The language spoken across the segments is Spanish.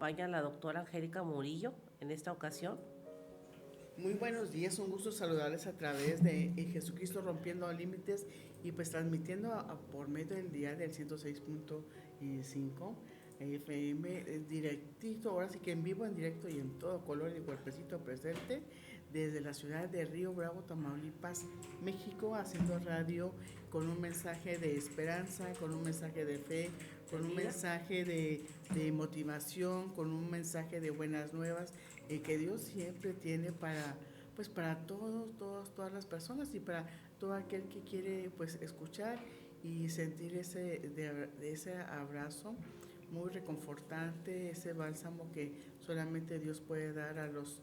acompaña la doctora Angélica Murillo en esta ocasión. Muy buenos días, un gusto saludarles a través de Jesucristo Rompiendo Límites y pues transmitiendo por medio del día del 106.5 FM directito, ahora sí que en vivo, en directo y en todo color y cuerpecito presente desde la ciudad de Río Bravo, Tamaulipas, México, haciendo radio con un mensaje de esperanza, con un mensaje de fe, con un mensaje de motivación, con un mensaje de buenas nuevas que Dios siempre tiene para, pues para todas las personas y para todo aquel que quiere pues escuchar y sentir ese abrazo muy reconfortante, ese bálsamo que solamente Dios puede dar a los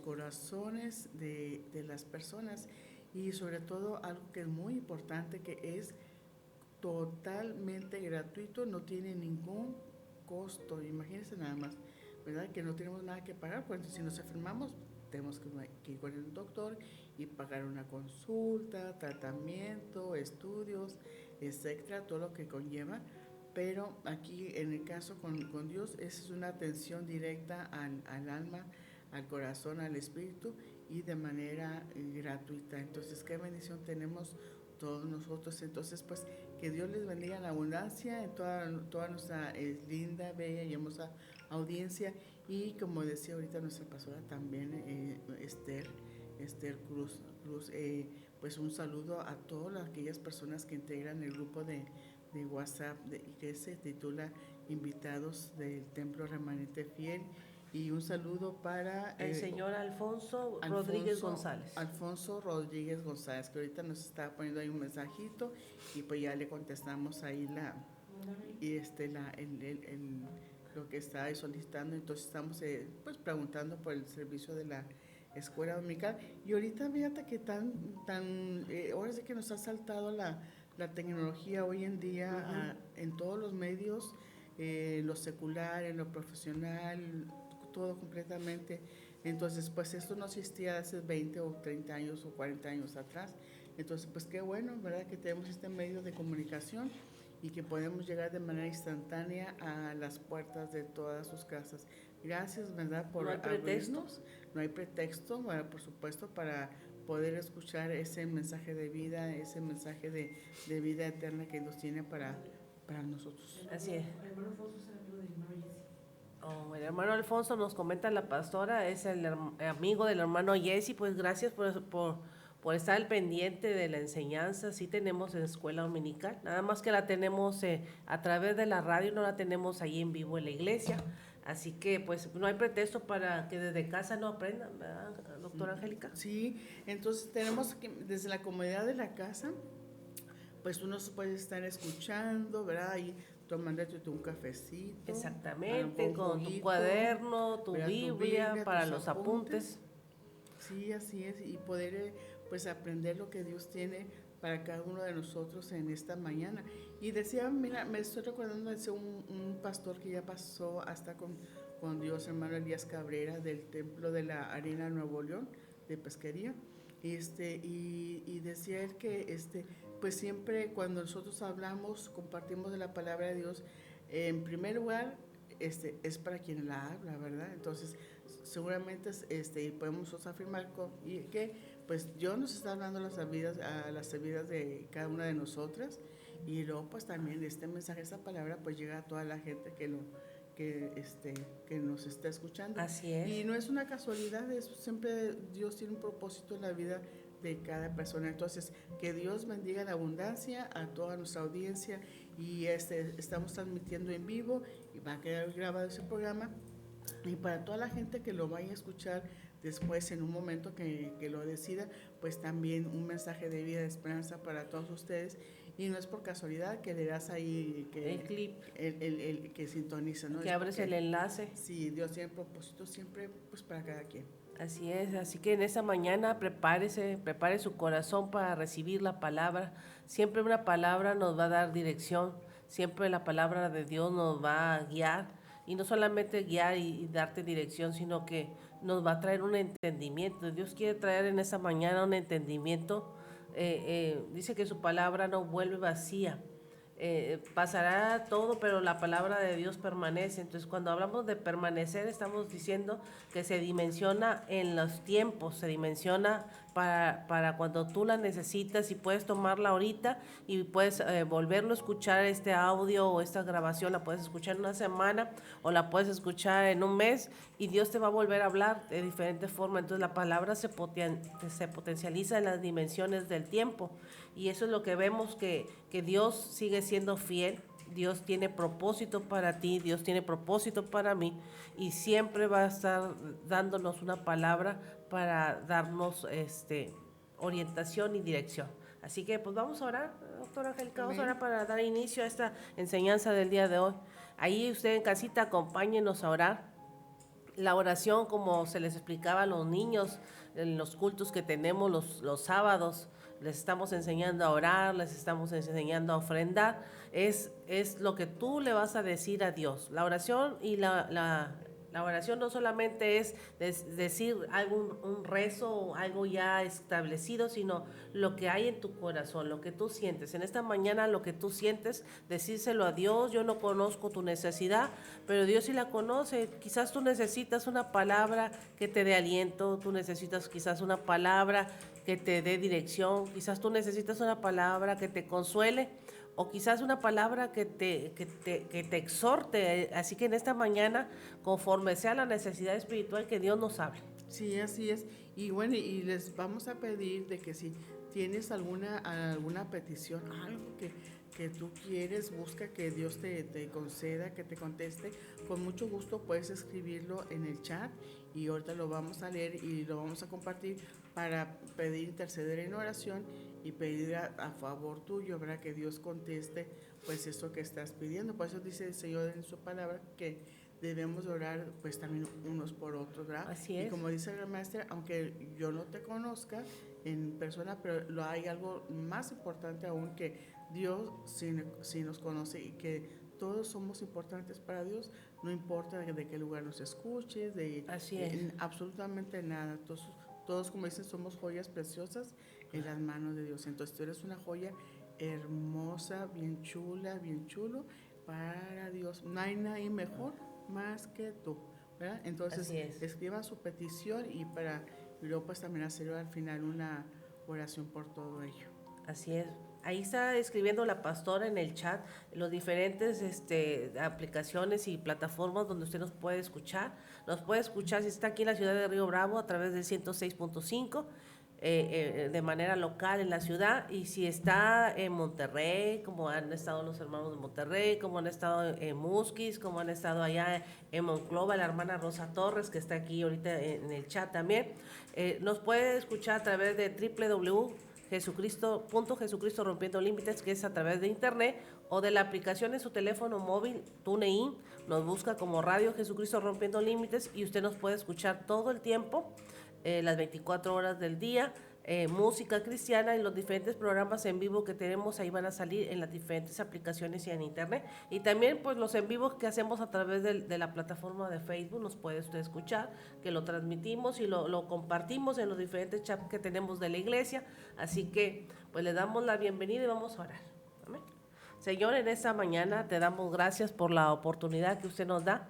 corazones de las personas, y sobre todo algo que es muy importante, que es totalmente gratuito, no tiene ningún costo. Imagínense nada más, ¿verdad? Que no tenemos nada que pagar, pues si nos enfermamos tenemos que ir con el doctor y pagar una consulta, tratamiento, estudios, etcétera, todo lo que conlleva. Pero aquí en el caso con Dios es una atención directa al alma, al corazón, al espíritu, y de manera gratuita. Entonces, qué bendición tenemos todos nosotros. Entonces, pues que Dios les bendiga en abundancia en toda nuestra linda, bella y hermosa audiencia. Y como decía ahorita nuestra pastora también, Esther Cruz, pues un saludo a todas aquellas personas que integran el grupo de WhatsApp que se titula Invitados del Templo Remanente Fiel. Y un saludo para el señor Alfonso Rodríguez González. Alfonso Rodríguez González, que ahorita nos está poniendo ahí un mensajito y pues ya le contestamos ahí lo que está solicitando. Entonces estamos pues preguntando por el servicio de la escuela dominical. Y ahorita fíjate que ahora sí que nos ha saltado la tecnología hoy en día en todos los medios, lo secular, en lo profesional, todo completamente. Entonces, pues esto no existía hace 20 o 30 años o 40 años atrás. Entonces, pues qué bueno, ¿verdad? Que tenemos este medio de comunicación y que podemos llegar de manera instantánea a las puertas de todas sus casas. Gracias, ¿verdad? Por abrirnos. No hay pretexto, ¿verdad? Por supuesto, para poder escuchar ese mensaje de vida, ese mensaje de vida eterna que Dios tiene para nosotros. Así es. El hermano Alfonso, nos comenta la pastora, es el amigo del hermano Jesse. Pues gracias por estar al pendiente de la enseñanza. Sí tenemos en escuela dominical, nada más que la tenemos a través de la radio, no la tenemos ahí en vivo en la iglesia. Así que pues no hay pretexto para que desde casa no aprendan, ¿verdad, doctora Angélica? Sí, entonces tenemos que desde la comodidad de la casa, pues uno se puede estar escuchando, ¿verdad? Y tomándote un cafecito. Exactamente, con tu cuaderno, tu Biblia para los apuntes. Sí, así es, y poder pues aprender lo que Dios tiene para cada uno de nosotros en esta mañana. Y decía, mira, me estoy recordando de un pastor que ya pasó hasta con Dios, hermano Elías Cabrera, del Templo de la Arena Nuevo León, de Pesquería. Y decía él que pues siempre cuando nosotros hablamos, compartimos de la palabra de Dios, en primer lugar, es para quien la habla, ¿verdad? Entonces, seguramente podemos nosotros afirmar que pues Dios nos está hablando a las vidas de cada una de nosotras, y luego pues también este mensaje, esta palabra pues llega a toda la gente que nos está escuchando. Así es. Y no es una casualidad, siempre Dios tiene un propósito en la vida de cada persona. Entonces, que Dios bendiga en abundancia a toda nuestra audiencia, y estamos transmitiendo en vivo y va a quedar grabado ese programa, y para toda la gente que lo vaya a escuchar después en un momento que lo decida, pues también un mensaje de vida, de esperanza para todos ustedes. Y no es por casualidad que le das ahí el clip, el que sintoniza, ¿no? Que abres el enlace. Sí, Dios tiene propósito siempre pues para cada quien. Así es, así que en esta mañana prepare su corazón para recibir la palabra. Siempre una palabra nos va a dar dirección, siempre la palabra de Dios nos va a guiar, y no solamente guiar y darte dirección, sino que nos va a traer un entendimiento. Dios quiere traer en esta mañana un entendimiento. Dice que su palabra no vuelve vacía. pasará todo, pero la palabra de Dios permanece. Entonces, cuando hablamos de permanecer, estamos diciendo que se dimensiona en los tiempos, se dimensiona para cuando tú la necesitas y puedes tomarla ahorita y puedes volverlo a escuchar este audio o esta grabación, la puedes escuchar en una semana o la puedes escuchar en un mes y Dios te va a volver a hablar de diferente forma. Entonces, la palabra se potencializa en las dimensiones del tiempo. Y eso es lo que vemos, que Dios sigue siendo fiel, Dios tiene propósito para ti, Dios tiene propósito para mí y siempre va a estar dándonos una palabra para darnos orientación y dirección. Así que pues vamos a orar, doctora Angélica, vamos a orar para dar inicio a esta enseñanza del día de hoy. Ahí usted en casita acompáñenos a orar. La oración, como se les explicaba a los niños en los cultos que tenemos los sábados, les estamos enseñando a orar, les estamos enseñando a ofrendar, es lo que tú le vas a decir a Dios. La oración y la oración no solamente es decir algo, un rezo o algo ya establecido, sino lo que hay en tu corazón, lo que tú sientes. En esta mañana lo que tú sientes, decírselo a Dios. Yo no conozco tu necesidad, pero Dios sí la conoce. Quizás tú necesitas una palabra que te dé aliento, tú necesitas quizás una palabra que te dé dirección, quizás tú necesitas una palabra que te consuele, o quizás una palabra que te exhorte. Así que en esta mañana, conforme sea la necesidad espiritual, que Dios nos hable. Sí, así es. Y bueno, y les vamos a pedir de que si tienes alguna petición, algo que tú quieres, busca que Dios te conceda, que te conteste, con mucho gusto puedes escribirlo en el chat y ahorita lo vamos a leer y lo vamos a compartir para pedir, interceder en oración y pedir a favor tuyo, ¿verdad? Que Dios conteste pues eso que estás pidiendo. Por eso dice el Señor en su palabra que debemos orar pues también unos por otros, ¿verdad? Así es. Y como dice la maestra, aunque yo no te conozca en persona, pero hay algo más importante aún, que Dios sí nos conoce y que todos somos importantes para Dios, no importa de qué lugar nos escuches, Así es. absolutamente nada. Todos, como dicen, somos joyas preciosas en las manos de Dios. Entonces tú eres una joya hermosa, bien chula, bien chulo para Dios. No hay nadie mejor más que tú, ¿verdad? Entonces escriban su petición y luego pues también hacer al final una oración por todo ello. Así es. Ahí está escribiendo la pastora en el chat los diferentes aplicaciones y plataformas donde usted nos puede escuchar. Nos puede escuchar si está aquí en la ciudad de Río Bravo a través del 106.5 de manera local en la ciudad, y si está en Monterrey, como han estado los hermanos de Monterrey, como han estado en Musquis, como han estado allá en Monclova, la hermana Rosa Torres, que está aquí ahorita en el chat también, nos puede escuchar a través de Jesucristo Rompiendo Límites, que es a través de internet, o de la aplicación en su teléfono móvil TuneIn. Nos busca como Radio Jesucristo Rompiendo Límites y usted nos puede escuchar todo el tiempo, las 24 horas del día, música cristiana, y los diferentes programas en vivo que tenemos ahí van a salir en las diferentes aplicaciones y en internet. Y también pues los en vivos que hacemos a través de la plataforma de Facebook, nos puede usted escuchar, que lo transmitimos y lo compartimos en los diferentes chats que tenemos de la iglesia. Así que pues le damos la bienvenida y vamos a orar. Amén. Señor, en esta mañana te damos gracias por la oportunidad que usted nos da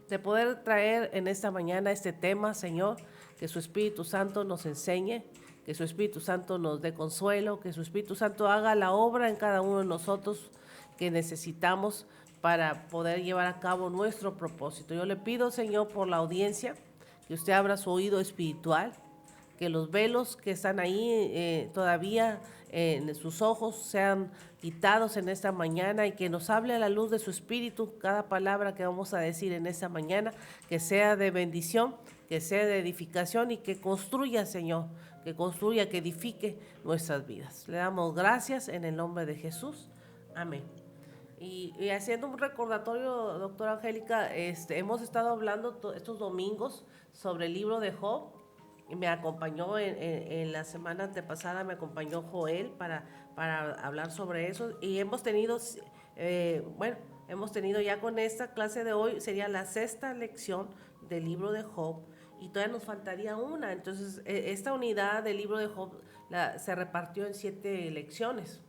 de poder traer en esta mañana este tema, Señor. Que su Espíritu Santo nos enseñe, que su Espíritu Santo nos dé consuelo, que su Espíritu Santo haga la obra en cada uno de nosotros que necesitamos para poder llevar a cabo nuestro propósito. Yo le pido, Señor, por la audiencia, que usted abra su oído espiritual, que los velos que están ahí todavía en sus ojos sean quitados en esta mañana, y que nos hable a la luz de su Espíritu cada palabra que vamos a decir en esta mañana, que sea de bendición, que sea de edificación y que construya, Señor, que construya, que edifique nuestras vidas. Le damos gracias en el nombre de Jesús. Amén. Y haciendo un recordatorio, doctora Angélica, hemos estado hablando estos domingos sobre el libro de Job. Me acompañó en la semana antepasada, me acompañó Joel para hablar sobre eso, y hemos tenido ya con esta clase de hoy, sería la 6ª lección del libro de Job, y todavía nos faltaría una. Entonces esta unidad del libro de Job se repartió en 7 lecciones.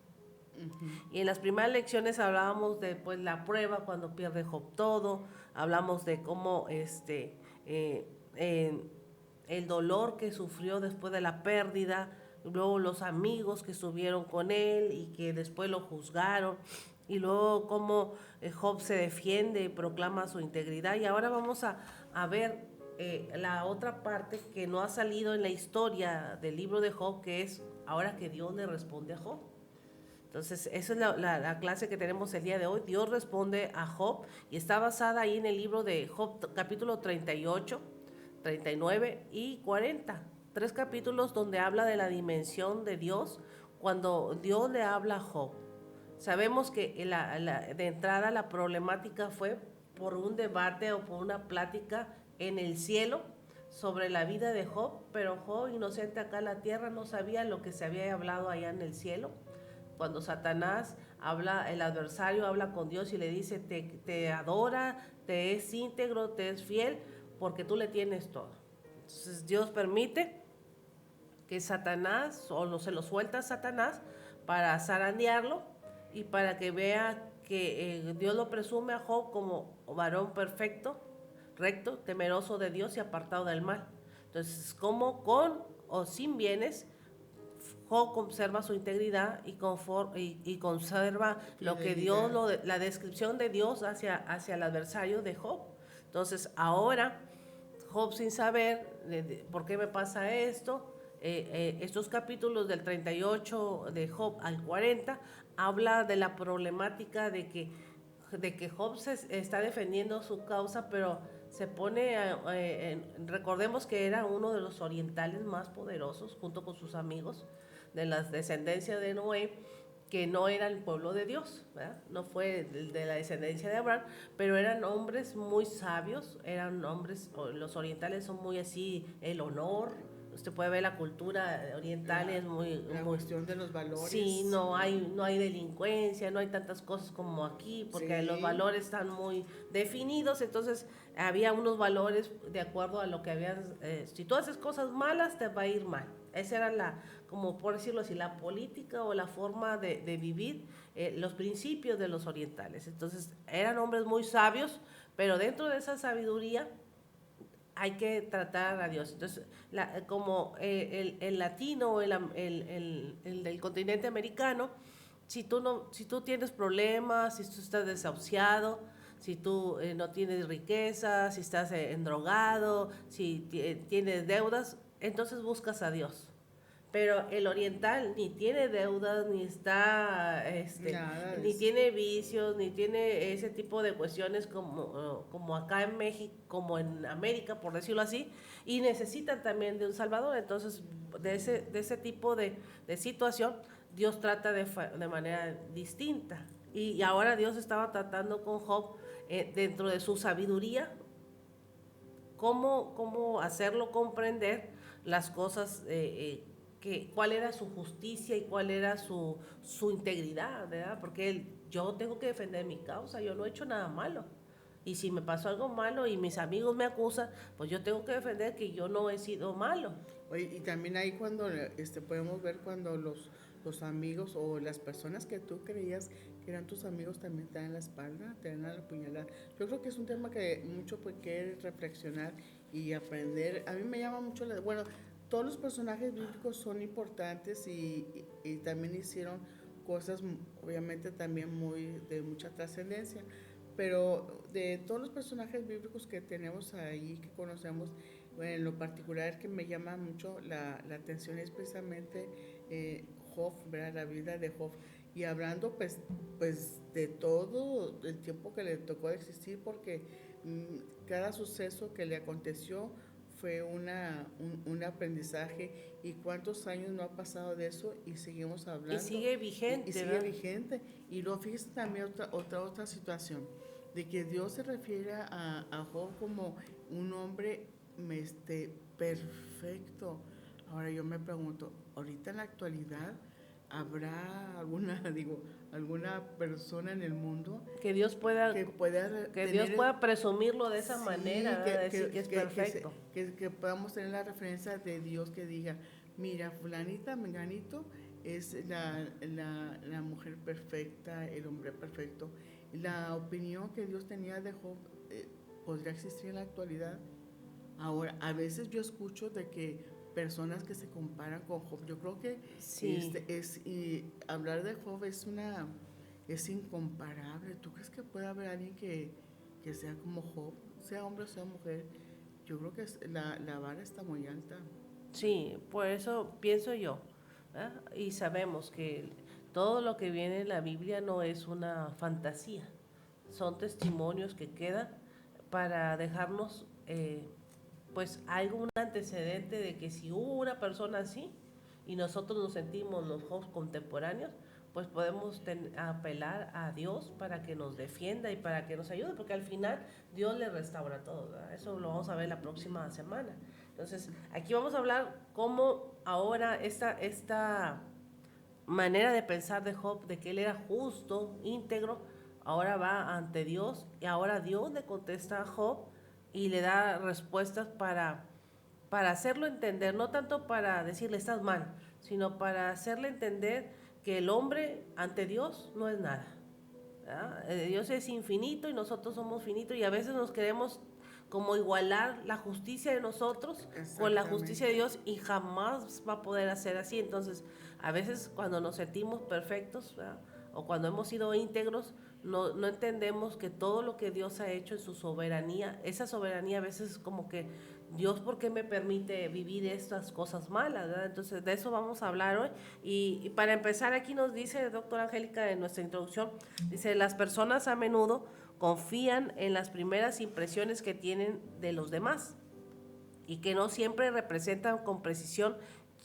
Ujú. Y en las primeras lecciones hablábamos de pues la prueba cuando pierde Job todo, hablamos de cómo eh, eh, el dolor que sufrió después de la pérdida, luego los amigos que estuvieron con él y que después lo juzgaron, y luego cómo Job se defiende y proclama su integridad. Y ahora vamos a ver la otra parte que no ha salido en la historia del libro de Job, que es ahora que Dios le responde a Job. Entonces, esa es la clase que tenemos el día de hoy. Dios responde a Job y está basada ahí en el libro de Job, capítulo 38, 39 y 40. 3 capítulos donde habla de la dimensión de Dios cuando Dios le habla a Job. Sabemos que de entrada la problemática fue por un debate o por una plática en el cielo sobre la vida de Job, pero Job, inocente acá en la tierra, no sabía lo que se había hablado allá en el cielo. Cuando Satanás habla, el adversario habla con Dios y le dice, te adora, te es íntegro, te es fiel, porque tú le tienes todo. Entonces Dios permite que Satanás, o no se lo suelta a Satanás, para zarandearlo y para que vea que Dios lo presume a Job como varón perfecto, recto, temeroso de Dios y apartado del mal. Entonces, como con o sin bienes, Job conserva su integridad y conserva lo que Dios, la descripción de Dios hacia el adversario de Job. Entonces, ahora, Job sin saber por qué me pasa esto, estos capítulos del 38 de Job al 40 habla de la problemática de que Job se está defendiendo su causa, pero se pone, recordemos que era uno de los orientales más poderosos junto con sus amigos de la descendencia de Noé, que no era el pueblo de Dios, ¿verdad? No fue de la descendencia de Abraham, pero eran hombres muy sabios, eran hombres, los orientales son muy así, el honor. Usted puede ver la cultura oriental es muy... La muy cuestión de los valores. sí, no hay delincuencia, no hay tantas cosas como aquí, porque Sí. los valores están muy definidos, entonces había unos valores de acuerdo a lo que habías, si tú haces cosas malas te va a ir mal. Esa era como por decirlo así, la política o la forma de vivir, los principios de los orientales. Entonces eran hombres muy sabios, pero dentro de esa sabiduría hay que tratar a Dios. Entonces, como el latino, el del continente americano, si tú tienes problemas, si tú estás desahuciado, si tú no tienes riqueza, si estás endrogado, si tienes deudas, entonces buscas a Dios. Pero el oriental ni tiene deudas, ni está, Nada de ni eso. tiene vicios, ni tiene ese tipo de cuestiones como acá en México, como en América, por decirlo así, y necesitan también de un Salvador. Entonces, de ese tipo de situación, Dios trata de manera distinta. Y ahora Dios estaba tratando con Job dentro de su sabiduría, cómo hacerlo comprender las cosas, cuál era su justicia y cuál era su integridad, ¿verdad? Porque yo tengo que defender mi causa, yo no he hecho nada malo. Y si me pasó algo malo y mis amigos me acusan, pues yo tengo que defender que yo no he sido malo. Oye, y también ahí cuando podemos ver cuando los amigos o las personas que tú creías que eran tus amigos también te dan la espalda, te dan a la puñalada. Yo creo que es un tema que mucho pues que reflexionar y aprender. A mí me llama mucho bueno, todos los personajes bíblicos son importantes y también hicieron cosas obviamente también muy de mucha trascendencia, pero de todos los personajes bíblicos que tenemos ahí, que conocemos, bueno, en lo particular que me llama mucho la atención es precisamente Job, ¿verdad? La vida de Job. Y hablando pues de todo el tiempo que le tocó existir, porque cada suceso que le aconteció fue un aprendizaje, y cuántos años no ha pasado de eso y seguimos hablando. Y sigue vigente, y sigue ¿verdad? vigente. Y luego fíjese también otra situación, de que Dios se refiere a Job como un hombre perfecto. Ahora yo me pregunto, ahorita en la actualidad, ¿habrá alguna persona en el mundo Que Dios pueda, que pueda que Dios pueda presumirlo de esa sí, manera, ¿verdad? Decir que es perfecto. Que podamos tener la referencia de Dios que diga, mira, fulanita, menganito, es la mujer perfecta, el hombre perfecto. La opinión que Dios tenía de Job podría existir en la actualidad. Ahora, a veces yo escucho de que personas que se comparan con Job, yo creo que Sí, hablar de Job es incomparable. ¿Tú crees que puede haber alguien que sea como Job, sea hombre o sea mujer? Yo creo que la vara está muy alta. sí, por eso pienso yo. ¿Ah? Y sabemos que todo lo que viene en la Biblia no es una fantasía, son testimonios que quedan para dejarnos pues algún antecedente de que si hubo una persona así y nosotros nos sentimos los jóvenes contemporáneos, pues podemos apelar a Dios para que nos defienda y para que nos ayude, porque al final Dios le restaura todo, ¿verdad? Eso lo vamos a ver la próxima semana. Entonces, aquí vamos a hablar cómo ahora esta manera de pensar de Job, de que él era justo, íntegro, ahora va ante Dios y ahora Dios le contesta a Job y le da respuestas para hacerlo entender, no tanto para decirle estás mal, sino para hacerle entender que el hombre ante Dios no es nada. Dios es infinito y nosotros somos finitos y a veces nos queremos como igualar la justicia de nosotros con la justicia de Exactamente. Dios y jamás va a poder hacer así. Entonces, a veces cuando nos sentimos perfectos, ¿verdad? O cuando hemos sido íntegros, no entendemos que todo lo que Dios ha hecho en su soberanía, esa soberanía a veces es como que Dios, ¿por qué me permite vivir estas cosas malas? ¿Verdad? Entonces, de eso vamos a hablar hoy. Y para empezar, aquí nos dice, doctora Angélica, en nuestra introducción, dice, las personas a menudo confían en las primeras impresiones que tienen de los demás y que no siempre representan con precisión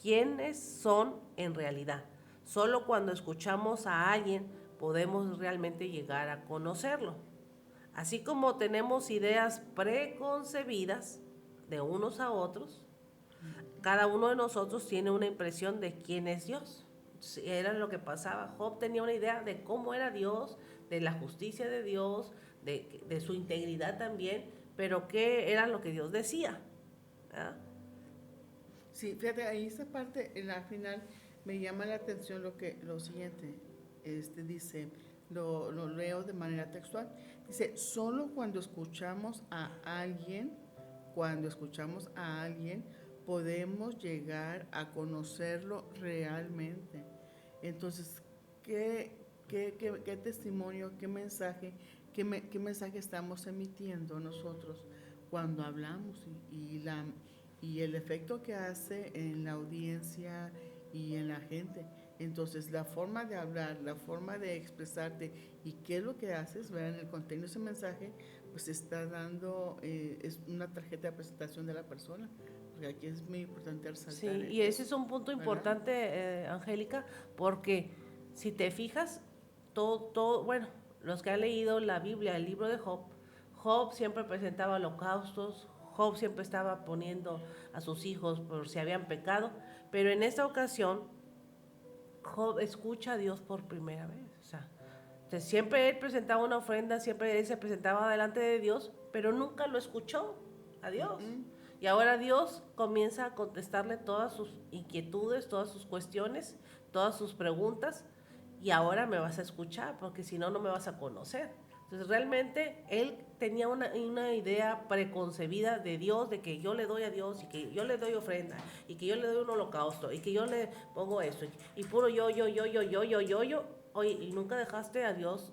quiénes son en realidad. Solo cuando escuchamos a alguien podemos realmente llegar a conocerlo. Así como tenemos ideas preconcebidas de unos a otros, cada uno de nosotros tiene una impresión de quién es Dios. Era lo que pasaba. Job tenía una idea de cómo era Dios, de la justicia de Dios, de su integridad también, pero qué era lo que Dios decía. ¿Ah? Sí, fíjate, ahí esa parte, en la final, me llama la atención lo siguiente. Dice, lo leo de manera textual. Dice, solo cuando escuchamos a alguien, podemos llegar a conocerlo realmente. Entonces, ¿qué testimonio, qué mensaje estamos emitiendo nosotros cuando hablamos y el efecto que hace en la audiencia y en la gente? Entonces, la forma de hablar, la forma de expresarte y qué es lo que haces, ¿verdad? En el contenido de ese mensaje, pues está dando, es una tarjeta de presentación de la persona. Porque aquí es muy importante resaltar Sí, y ese eso, es un punto ¿verdad? importante, Angélica, porque si te fijas, bueno, los que han leído la Biblia, el libro de Job, Job siempre presentaba holocaustos, Job siempre estaba poniendo a sus hijos por si habían pecado, pero en esta ocasión Job escucha a Dios por primera vez. O sea, entonces, siempre él presentaba una ofrenda, siempre él se presentaba delante de Dios, pero nunca lo escuchó a Dios. Mm, Y ahora Dios comienza a contestarle todas sus inquietudes, todas sus cuestiones, todas sus preguntas, y ahora me vas a escuchar, porque si no, no me vas a conocer. Entonces, realmente él tenía una idea preconcebida de Dios, de que yo le doy a Dios, y que yo le doy ofrenda, y que yo le doy un holocausto, y que yo le pongo esto, y puro yo. Oye, y nunca dejaste a Dios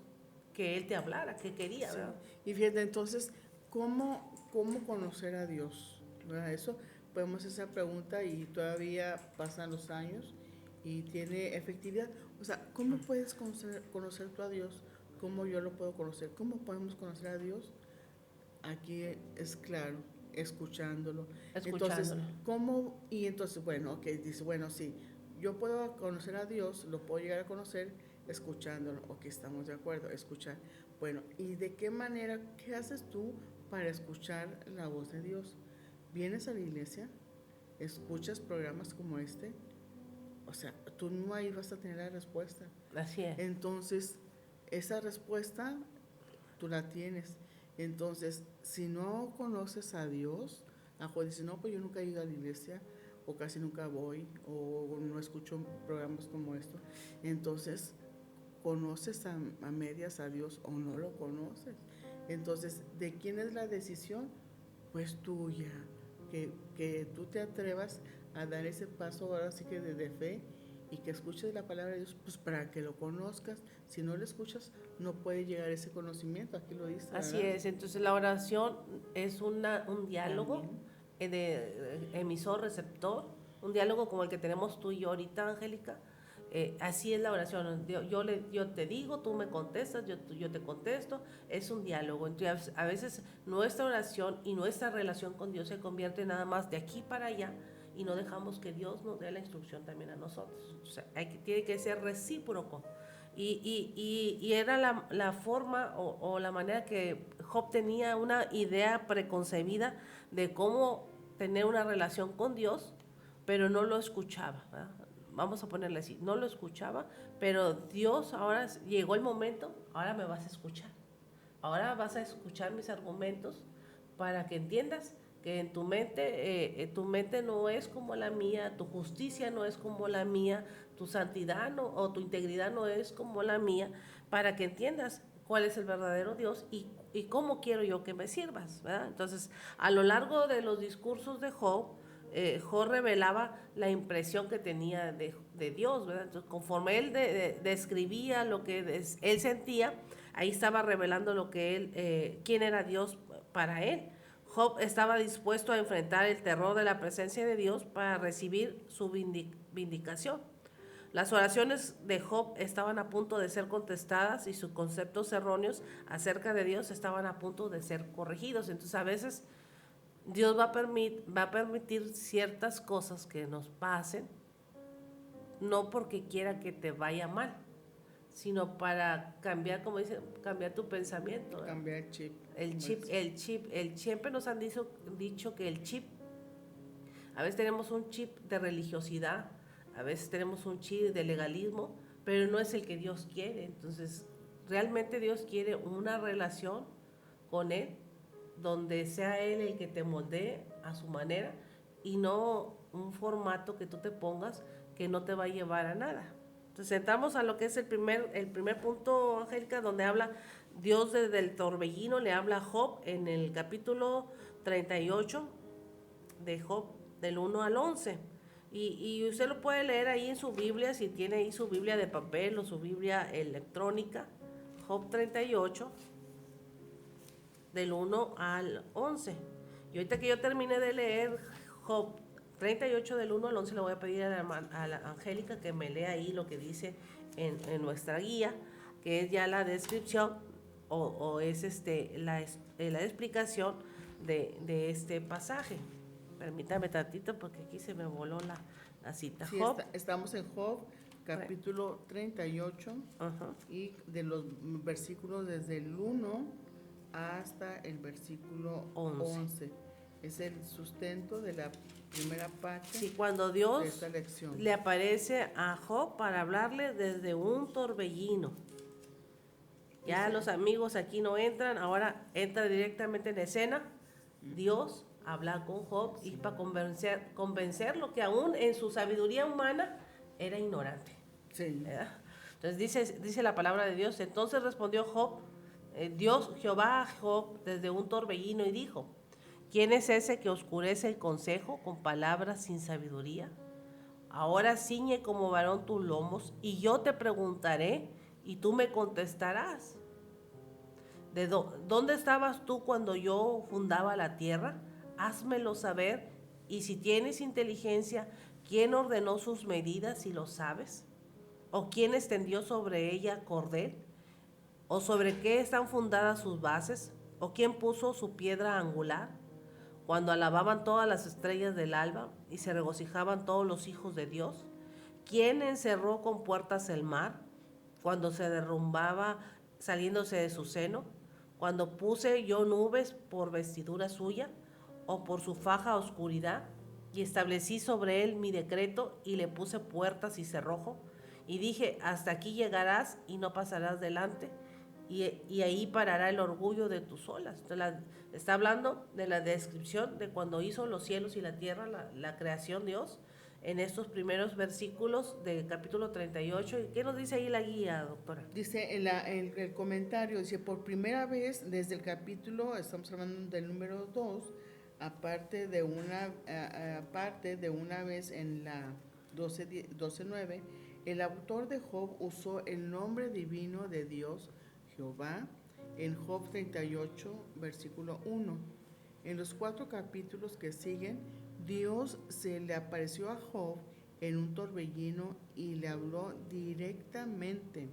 que Él te hablara, que quería, sí. ¿verdad? Y fíjate, entonces, ¿cómo conocer a Dios? ¿Verdad? Eso podemos hacer esa pregunta y todavía pasan los años y tiene efectividad. O sea, ¿cómo puedes conocer tú a Dios? ¿Cómo yo lo puedo conocer? ¿Cómo podemos conocer a Dios? Aquí es claro, escuchándolo. Entonces, Escuchándolo. ¿cómo? Y entonces, bueno, ok, dice, bueno, sí, yo puedo conocer a Dios, lo puedo llegar a conocer escuchándolo. Ok, estamos de acuerdo, escuchar. Bueno, ¿y de qué manera, qué haces tú para escuchar la voz de Dios? ¿Vienes a la iglesia? ¿Escuchas programas como este? O sea, tú no ahí vas a tener la respuesta. Así es. Entonces, esa respuesta tú la tienes. Entonces, si no conoces a Dios, a Juan dice, no, pues yo nunca he ido a la iglesia, o casi nunca voy, o no escucho programas como esto. Entonces, ¿conoces a medias a Dios o no lo conoces? Entonces, ¿de quién es la decisión? Pues tuya, que tú te atrevas a dar ese paso ahora sí que de fe, y que escuches la palabra de Dios, pues para que lo conozcas. Si no lo escuchas, no puede llegar ese conocimiento, aquí lo dice, Así ¿verdad? es, entonces la oración es un diálogo También. de emisor-receptor, un diálogo como el que tenemos tú y yo ahorita, Angélica. Así es la oración, yo te digo, tú me contestas, yo te contesto, es un diálogo. Entonces, a veces nuestra oración y nuestra relación con Dios se convierte nada más de aquí para allá, y no dejamos que Dios nos dé la instrucción también a nosotros. O sea, tiene que ser recíproco. Y era la forma o la manera que Job tenía una idea preconcebida de cómo tener una relación con Dios, pero no lo escuchaba, ¿verdad? Vamos a ponerle así, no lo escuchaba, pero Dios ahora llegó el momento, ahora me vas a escuchar. Ahora vas a escuchar mis argumentos para que entiendas que en tu mente no es como la mía, tu justicia no es como la mía, tu santidad no, o tu integridad no es como la mía, para que entiendas cuál es el verdadero Dios y cómo quiero yo que me sirvas, ¿verdad? Entonces, a lo largo de los discursos de Job, Job revelaba la impresión que tenía de Dios, ¿verdad? Entonces, conforme él describía lo que él sentía, ahí estaba revelando lo que quién era Dios para él. Job estaba dispuesto a enfrentar el terror de la presencia de Dios para recibir su vindicación. Las oraciones de Job estaban a punto de ser contestadas y sus conceptos erróneos acerca de Dios estaban a punto de ser corregidos. Entonces, a veces Dios va a permitir ciertas cosas que nos pasen, no porque quiera que te vaya mal, sino para cambiar, como dicen, cambiar tu pensamiento, ¿verdad? Cambiar el chip. Siempre nos han dicho que el chip, a veces tenemos un chip de religiosidad, a veces tenemos un chip de legalismo, pero no es el que Dios quiere. Entonces, realmente Dios quiere una relación con Él, donde sea Él el que te moldee a su manera y no un formato que tú te pongas que no te va a llevar a nada. Entonces entramos a lo que es el primer punto, Angélica, donde habla Dios desde el torbellino, le habla a Job en el capítulo 38 de Job, del 1 al 11. Y usted lo puede leer ahí en su Biblia, si tiene ahí su Biblia de papel o su Biblia electrónica, Job 38, del 1 al 11. Y ahorita que yo termine de leer Job 38 del 1 al 11, le voy a pedir a la Angélica que me lea ahí lo que dice en nuestra guía, que es ya la descripción o es la explicación de este pasaje. Permítame tantito porque aquí se me voló la cita. Sí, Job. estamos en Job, capítulo 38, Ajá. y de los versículos desde el 1 hasta el versículo 11. Es el sustento de la primera parte. Sí, cuando de Dios esta lección le aparece a Job para hablarle desde un torbellino. Ya los amigos aquí no entran, ahora entra directamente en escena Dios habla con Job y para convencerlo que aún en su sabiduría humana era ignorante. Sí. ¿Verdad? Entonces dice la palabra de Dios, entonces respondió Job, Jehová a Job desde un torbellino y dijo, ¿quién es ese que oscurece el consejo con palabras sin sabiduría? Ahora ciñe como varón tus lomos y yo te preguntaré y tú me contestarás. ¿Dónde estabas tú cuando yo fundaba la tierra? Házmelo saber, y si tienes inteligencia, ¿quién ordenó sus medidas si lo sabes? ¿O quién extendió sobre ella cordel? ¿O sobre qué están fundadas sus bases? ¿O quién puso su piedra angular? Cuando alababan todas las estrellas del alba y se regocijaban todos los hijos de Dios. ¿Quién encerró con puertas el mar cuando se derrumbaba saliéndose de su seno? Cuando puse yo nubes por vestidura suya o por su faja oscuridad y establecí sobre él mi decreto y le puse puertas y cerrojo y dije, hasta aquí llegarás y no pasarás delante y ahí parará el orgullo de tus olas. Está hablando de la descripción de cuando hizo los cielos y la tierra, la creación Dios, en estos primeros versículos del capítulo 38. ¿Y qué nos dice ahí la guía, doctora? Dice el comentario, dice, por primera vez desde el capítulo, estamos hablando del número 2, aparte de una vez en la 12:9, el autor de Job usó el nombre divino de Dios, Jehová, en Job 38, versículo 1. En los 4 capítulos que siguen, Dios se le apareció a Job en un torbellino y le habló directamente.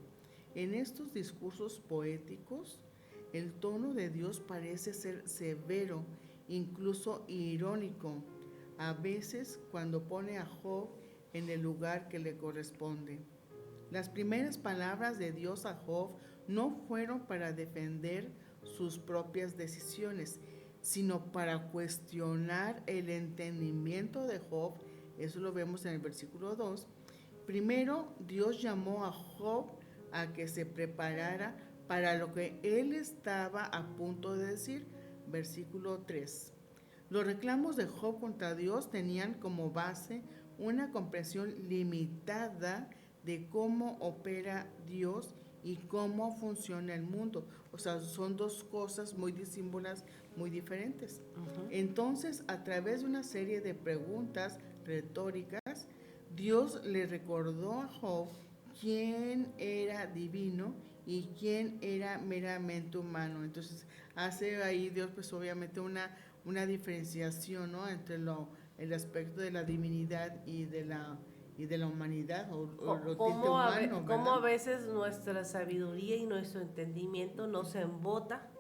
En estos discursos poéticos, el tono de Dios parece ser severo, incluso irónico, a veces cuando pone a Job en el lugar que le corresponde. Las primeras palabras de Dios a Job no fueron para defender sus propias decisiones, sino para cuestionar el entendimiento de Job. Eso lo vemos en el versículo 2. Primero, Dios llamó a Job a que se preparara para lo que él estaba a punto de decir. Versículo 3. Los reclamos de Job contra Dios tenían como base una comprensión limitada de cómo opera Dios y cómo funciona el mundo. O sea, son dos cosas muy disímbolas, muy diferentes. Uh-huh. Entonces, a través de una serie de preguntas retóricas, Dios le recordó a Job quién era divino y quién era meramente humano. Entonces, hace ahí Dios, pues obviamente una diferenciación, ¿no?, entre el aspecto de la divinidad y de la humanidad, o lo humano, ¿Cómo a veces nuestra sabiduría y nuestro entendimiento nos embota,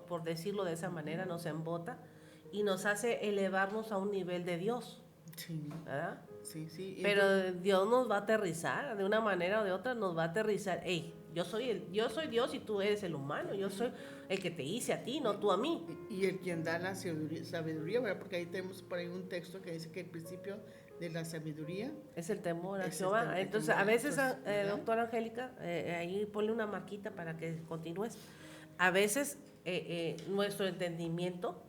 por decirlo de esa manera, nos embota y nos hace elevarnos a un nivel de Dios? Sí. ¿Verdad? Sí, sí. Pero entonces, Dios nos va a aterrizar, de una manera o de otra nos va a aterrizar. Hey, yo soy Dios y tú eres el humano, yo soy el que te hice a ti, no tú a mí. Y el quien da la sabiduría, ¿verdad? Porque ahí tenemos por ahí un texto que dice que el principio de la sabiduría es el temor a Jehová. Entonces, a veces, doctora Angélica, ahí ponle una marquita para que continúes. A veces nuestro entendimiento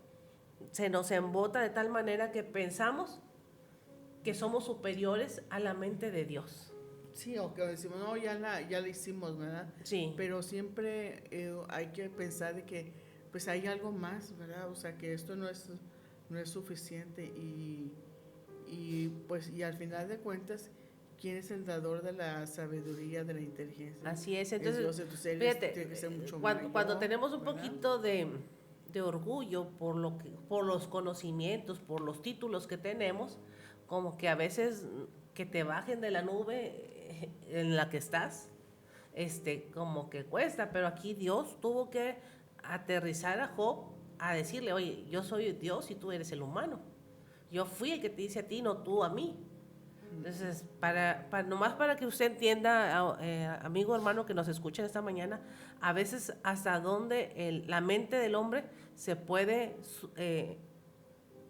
se nos embota de tal manera que pensamos que somos superiores a la mente de Dios. Sí, o que decimos, no, ya la hicimos, ¿verdad? Sí. Pero siempre hay que pensar de que pues hay algo más, ¿verdad? O sea, que esto no es suficiente y pues y al final de cuentas, ¿quién es el dador de la sabiduría, de la inteligencia? Así es. Entonces, Dios, fíjate, tiene que ser mucho cuando tenemos un poquito de orgullo por los conocimientos, por los títulos que tenemos, como que a veces que te bajen de la nube en la que estás, como que cuesta, pero aquí Dios tuvo que aterrizar a Job a decirle, oye, yo soy Dios y tú eres el humano. Yo fui el que te hice a ti, no tú a mí. Entonces, nomás para que usted entienda, amigo hermano que nos escucha esta mañana, a veces hasta dónde la mente del hombre se puede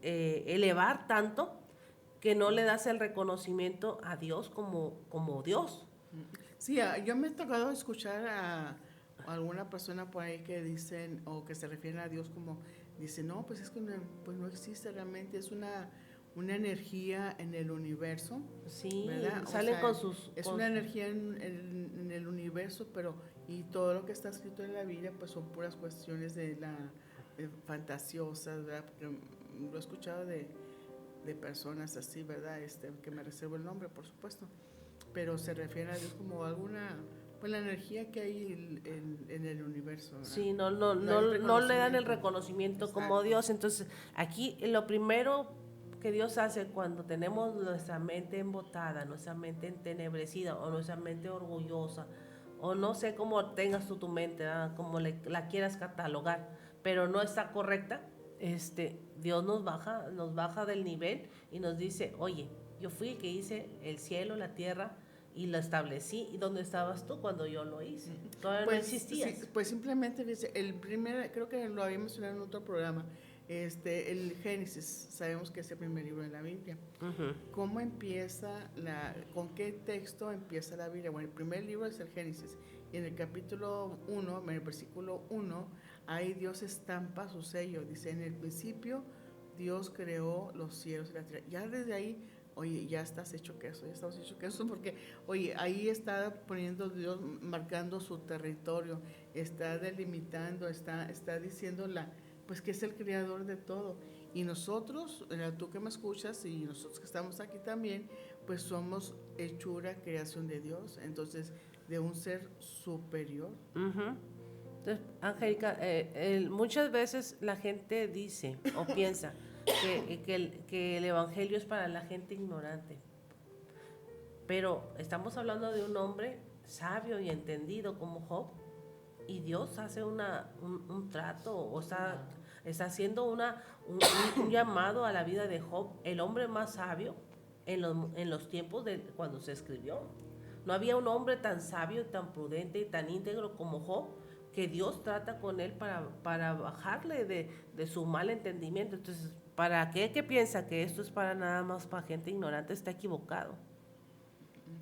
elevar tanto que no le das el reconocimiento a Dios como Dios. Sí, yo me he tocado escuchar a alguna persona por ahí que dicen, o que se refieren a Dios como, dicen, no, pues es que no existe realmente, es una energía en el universo. Sí, ¿verdad? salen con sus... Es una energía en el universo, pero y todo lo que está escrito en la Biblia pues son puras cuestiones fantasiosas, ¿verdad? Porque lo he escuchado de personas así, ¿verdad? Que me reservo el nombre, por supuesto, pero se refiere a Dios como alguna, pues la energía que hay en el universo, ¿verdad? Sí, no le dan el reconocimiento. Exacto. Como Dios. Entonces, aquí lo primero que Dios hace cuando tenemos nuestra mente embotada, nuestra mente entenebrecida o nuestra mente orgullosa, o no sé cómo tengas tú tu mente, como la quieras catalogar, pero no está correcta, Dios nos baja del nivel y nos dice, oye, yo fui el que hice el cielo, la tierra, y lo establecí. ¿Y dónde estabas tú cuando yo lo hice? Todavía pues, no existías. Sí, pues simplemente dice, creo que lo había mencionado en otro programa, el Génesis, sabemos que es el primer libro de la Biblia. Uh-huh. ¿Cómo empieza con qué texto empieza la Biblia? Bueno, el primer libro es el Génesis Y en el capítulo 1, en el versículo 1, ahí Dios estampa su sello. Dice, en el principio Dios creó los cielos y la tierra. Ya desde ahí, oye, ya estás hecho queso, ya estamos hecho queso porque, oye, ahí está poniendo Dios, marcando su territorio, está delimitando, está diciendo pues que es el creador de todo. Y nosotros, tú que me escuchas y nosotros que estamos aquí también, pues somos hechura, creación de Dios, entonces de un ser superior. Ujú. Entonces, Angélica, muchas veces la gente dice o piensa que el Evangelio es para la gente ignorante, pero estamos hablando de un hombre sabio y entendido como Job, y Dios hace un trato o está haciendo un llamado a la vida de Job, el hombre más sabio en los tiempos de cuando se escribió. No había un hombre tan sabio, tan prudente y tan íntegro como Job, que Dios trata con él para bajarle de su mal entendimiento. Entonces, para aquel que piensa que esto es para nada más para gente ignorante, está equivocado.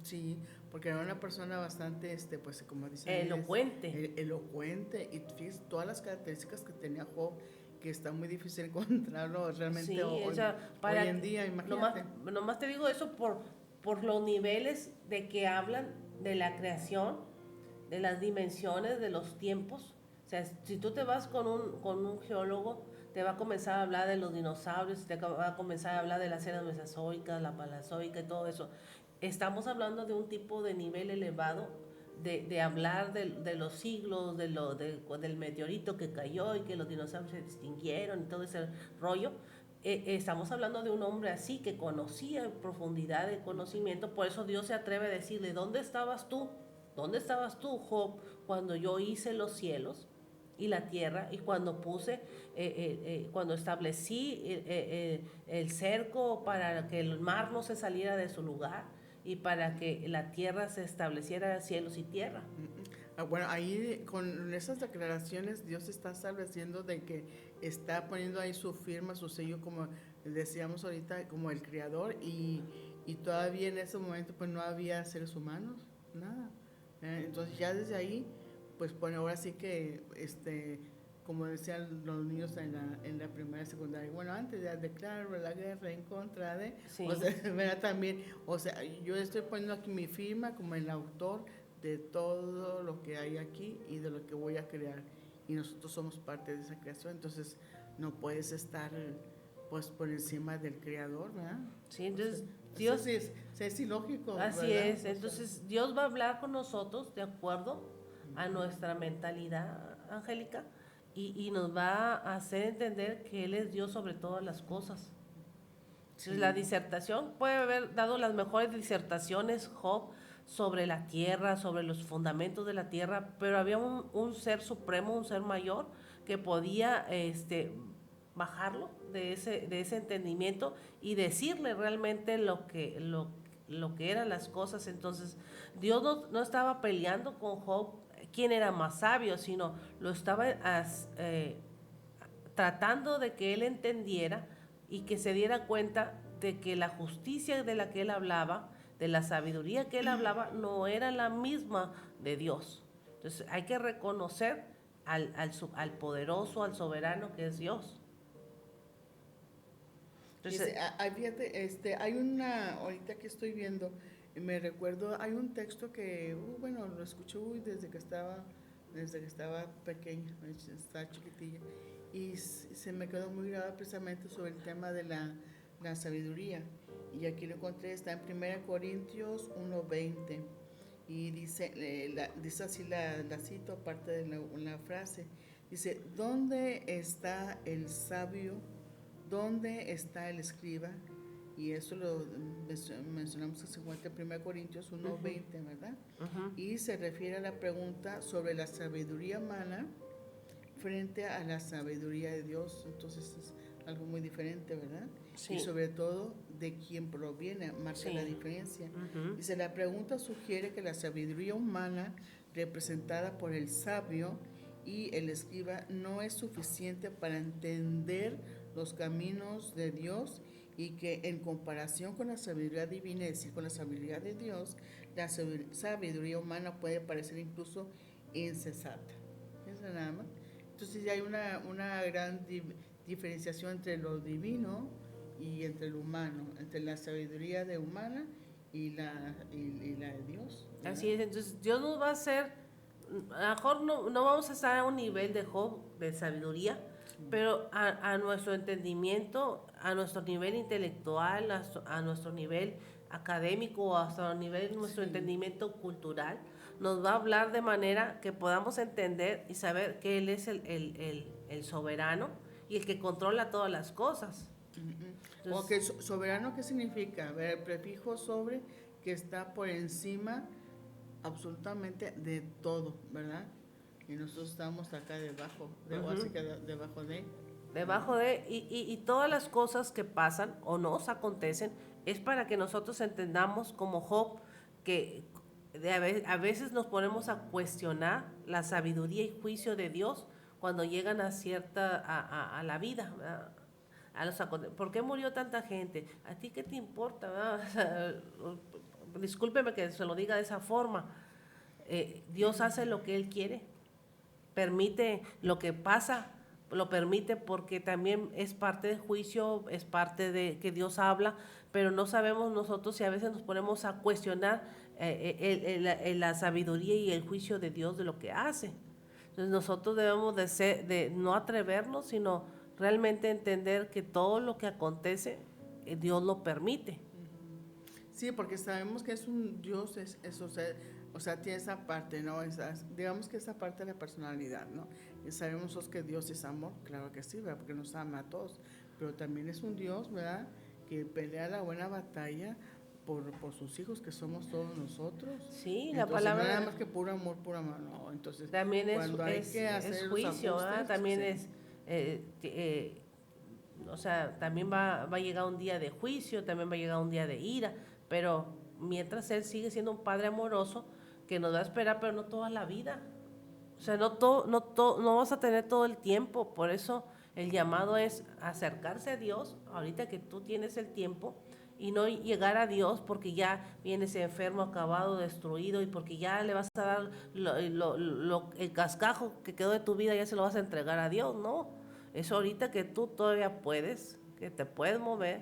Sí, porque era una persona bastante, pues como dicen, Elocuente. elocuente, y fíjate todas las características que tenía Job, que está muy difícil encontrarlo realmente Sí, hoy, o sea, hoy en día, imagínate. nomás te digo eso por los niveles de que hablan de la creación, de las dimensiones, de los tiempos. O sea, si tú te vas con un geólogo, te va a comenzar a hablar de los dinosaurios, te va a comenzar a hablar de las eras mesozoicas, la paleozoica y todo eso. Estamos hablando de un tipo de nivel elevado de hablar de los siglos, del meteorito que cayó y que los dinosaurios se extinguieron y todo ese rollo. Estamos hablando de un hombre así que conocía en profundidad de conocimiento, por eso Dios se atreve a decirle, ¿dónde estabas tú? ¿Dónde estabas tú, Job, cuando yo hice los cielos y la tierra y cuando cuando establecí el cerco para que el mar no se saliera de su lugar y para que la tierra se estableciera cielos y tierra? Bueno, ahí con esas declaraciones Dios está estableciendo de que está poniendo ahí su firma, su sello, como decíamos ahorita, como el creador, y todavía en ese momento pues no había seres humanos, nada. Entonces ya desde ahí, pues bueno, ahora sí que, como decían los niños en la primaria y secundaria, bueno, antes de declarar la guerra en contra de, Sí. o sea, ¿verdad? También, o sea, yo estoy poniendo aquí mi firma como el autor de todo lo que hay aquí y de lo que voy a crear. Y nosotros somos parte de esa creación, entonces no puedes estar pues por encima del creador, ¿verdad? Sí, entonces Dios, Dios, eso sí es ilógico, así ¿verdad? es, entonces Dios va a hablar con nosotros de acuerdo a nuestra mentalidad, Angélica, y nos va a hacer entender que Él es Dios sobre todas las cosas. Entonces, Sí. la disertación, puede haber dado las mejores disertaciones Job sobre la tierra, sobre los fundamentos de la tierra, pero había un ser supremo, un ser mayor, que podía bajarlo de ese entendimiento y decirle realmente lo que eran las cosas. Entonces, Dios no estaba peleando con Job quién era más sabio, sino lo estaba tratando de que él entendiera y que se diera cuenta de que la justicia de la que él hablaba, de la sabiduría que él hablaba, no era la misma de Dios. Entonces hay que reconocer al poderoso, al soberano que es Dios. Entonces, Fíjate, hay una, ahorita que estoy viendo, me recuerdo, hay un texto que, bueno, lo escuché desde que estaba pequeña, estaba chiquitilla, y se me quedó muy grabado precisamente sobre el tema de la sabiduría. Y aquí lo encontré, está en 1 Corintios 1:20, y dice así la cito, aparte de una frase, dice, ¿dónde está el sabio? ¿Dónde está el escriba? Y eso lo mencionamos en 1 Corintios 1:20, ¿verdad? Y se refiere a la pregunta sobre la sabiduría humana frente a la sabiduría de Dios. Entonces es algo muy diferente, ¿verdad? sí. Y sobre todo de quién proviene, marca Sí. la diferencia. Dice, la pregunta sugiere que la sabiduría humana representada por el sabio y el escriba no es suficiente para entender los caminos de Dios y que en comparación con la sabiduría divina, es decir, con la sabiduría de Dios, la sabiduría humana puede parecer incluso insensata. Eso nada más. Entonces ya hay una gran diferenciación entre lo divino y entre lo humano, entre la sabiduría de humana y la de Dios, ¿verdad? Así es, entonces Dios nos va a hacer, a lo mejor no vamos a estar a un nivel de Job, de sabiduría, pero a nuestro entendimiento, a nuestro nivel intelectual, a nuestro nivel académico, hasta el nivel de nuestro Sí. entendimiento cultural, nos va a hablar de manera que podamos entender y saber que Él es el soberano y el que controla todas las cosas. O Entonces, que soberano, ¿qué significa? A ver, el prefijo sobre, que está por encima absolutamente de todo, ¿verdad? Y nosotros estamos acá debajo, o así que debajo de, ¿verdad? debajo de, y todas las cosas que pasan o nos acontecen es para que nosotros entendamos como Job que a veces nos ponemos a cuestionar la sabiduría y juicio de Dios cuando llegan a cierta, a la vida, ¿verdad? ¿Por qué murió tanta gente? ¿A ti qué te importa? ¿Verdad? O sea, discúlpeme que se lo diga de esa forma. Dios hace lo que Él quiere, permite lo que pasa, lo permite porque también es parte del juicio, es parte de que Dios habla, pero no sabemos nosotros si a veces nos ponemos a cuestionar la sabiduría y el juicio de Dios de lo que hace. Entonces nosotros debemos de no atrevernos, sino realmente entender que todo lo que acontece, Dios lo permite. Sí, porque sabemos que es un Dios, o sea, tiene esa parte, ¿no? Digamos que esa parte de la personalidad, ¿no? Y sabemos nosotros que Dios es amor, claro que sí, ¿verdad? Porque nos ama a todos, pero también es un Dios, ¿verdad? Que pelea la buena batalla por sus hijos, que somos todos nosotros. Sí, la Entonces, no palabra nada más que puro amor, no. Entonces, también cuando hay que es hacer los juicio, ¿verdad? ajustes, También sí. es, o sea, también va a llegar un día de juicio, también va a llegar un día de ira, pero mientras Él sigue siendo un Padre amoroso que nos va a esperar, pero no toda la vida. O sea, no vas a tener todo el tiempo, por eso el llamado es acercarse a Dios, ahorita que tú tienes el tiempo, y no llegar a Dios porque ya vienes enfermo, acabado, destruido, y porque ya le vas a dar el cascajo que quedó de tu vida, ya se lo vas a entregar a Dios, ¿no? Es ahorita que tú todavía puedes, que te puedes mover,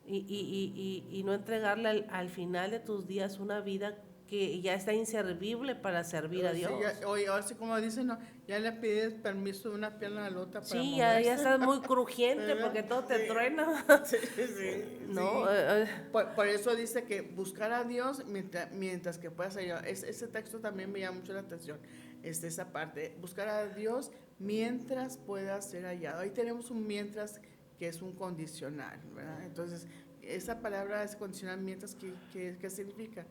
y no entregarle al final de tus días una vida que ya está inservible para servir a Sí, Dios. oye, ahora sí como dicen, no, ya le pides permiso de una pierna a la otra para Sí, ya moverse, estás muy crujiente porque ¿verdad? todo te truena. Sí, sí, sí, No, sí. Por eso dice que buscar a Dios mientras que puedas ayudar. Ese texto también me llama mucho la atención, esa parte. Buscar a Dios mientras pueda ser hallado. Ahí tenemos un mientras que es un condicional, ¿verdad? Entonces, esa palabra es condicional mientras ¿qué significa?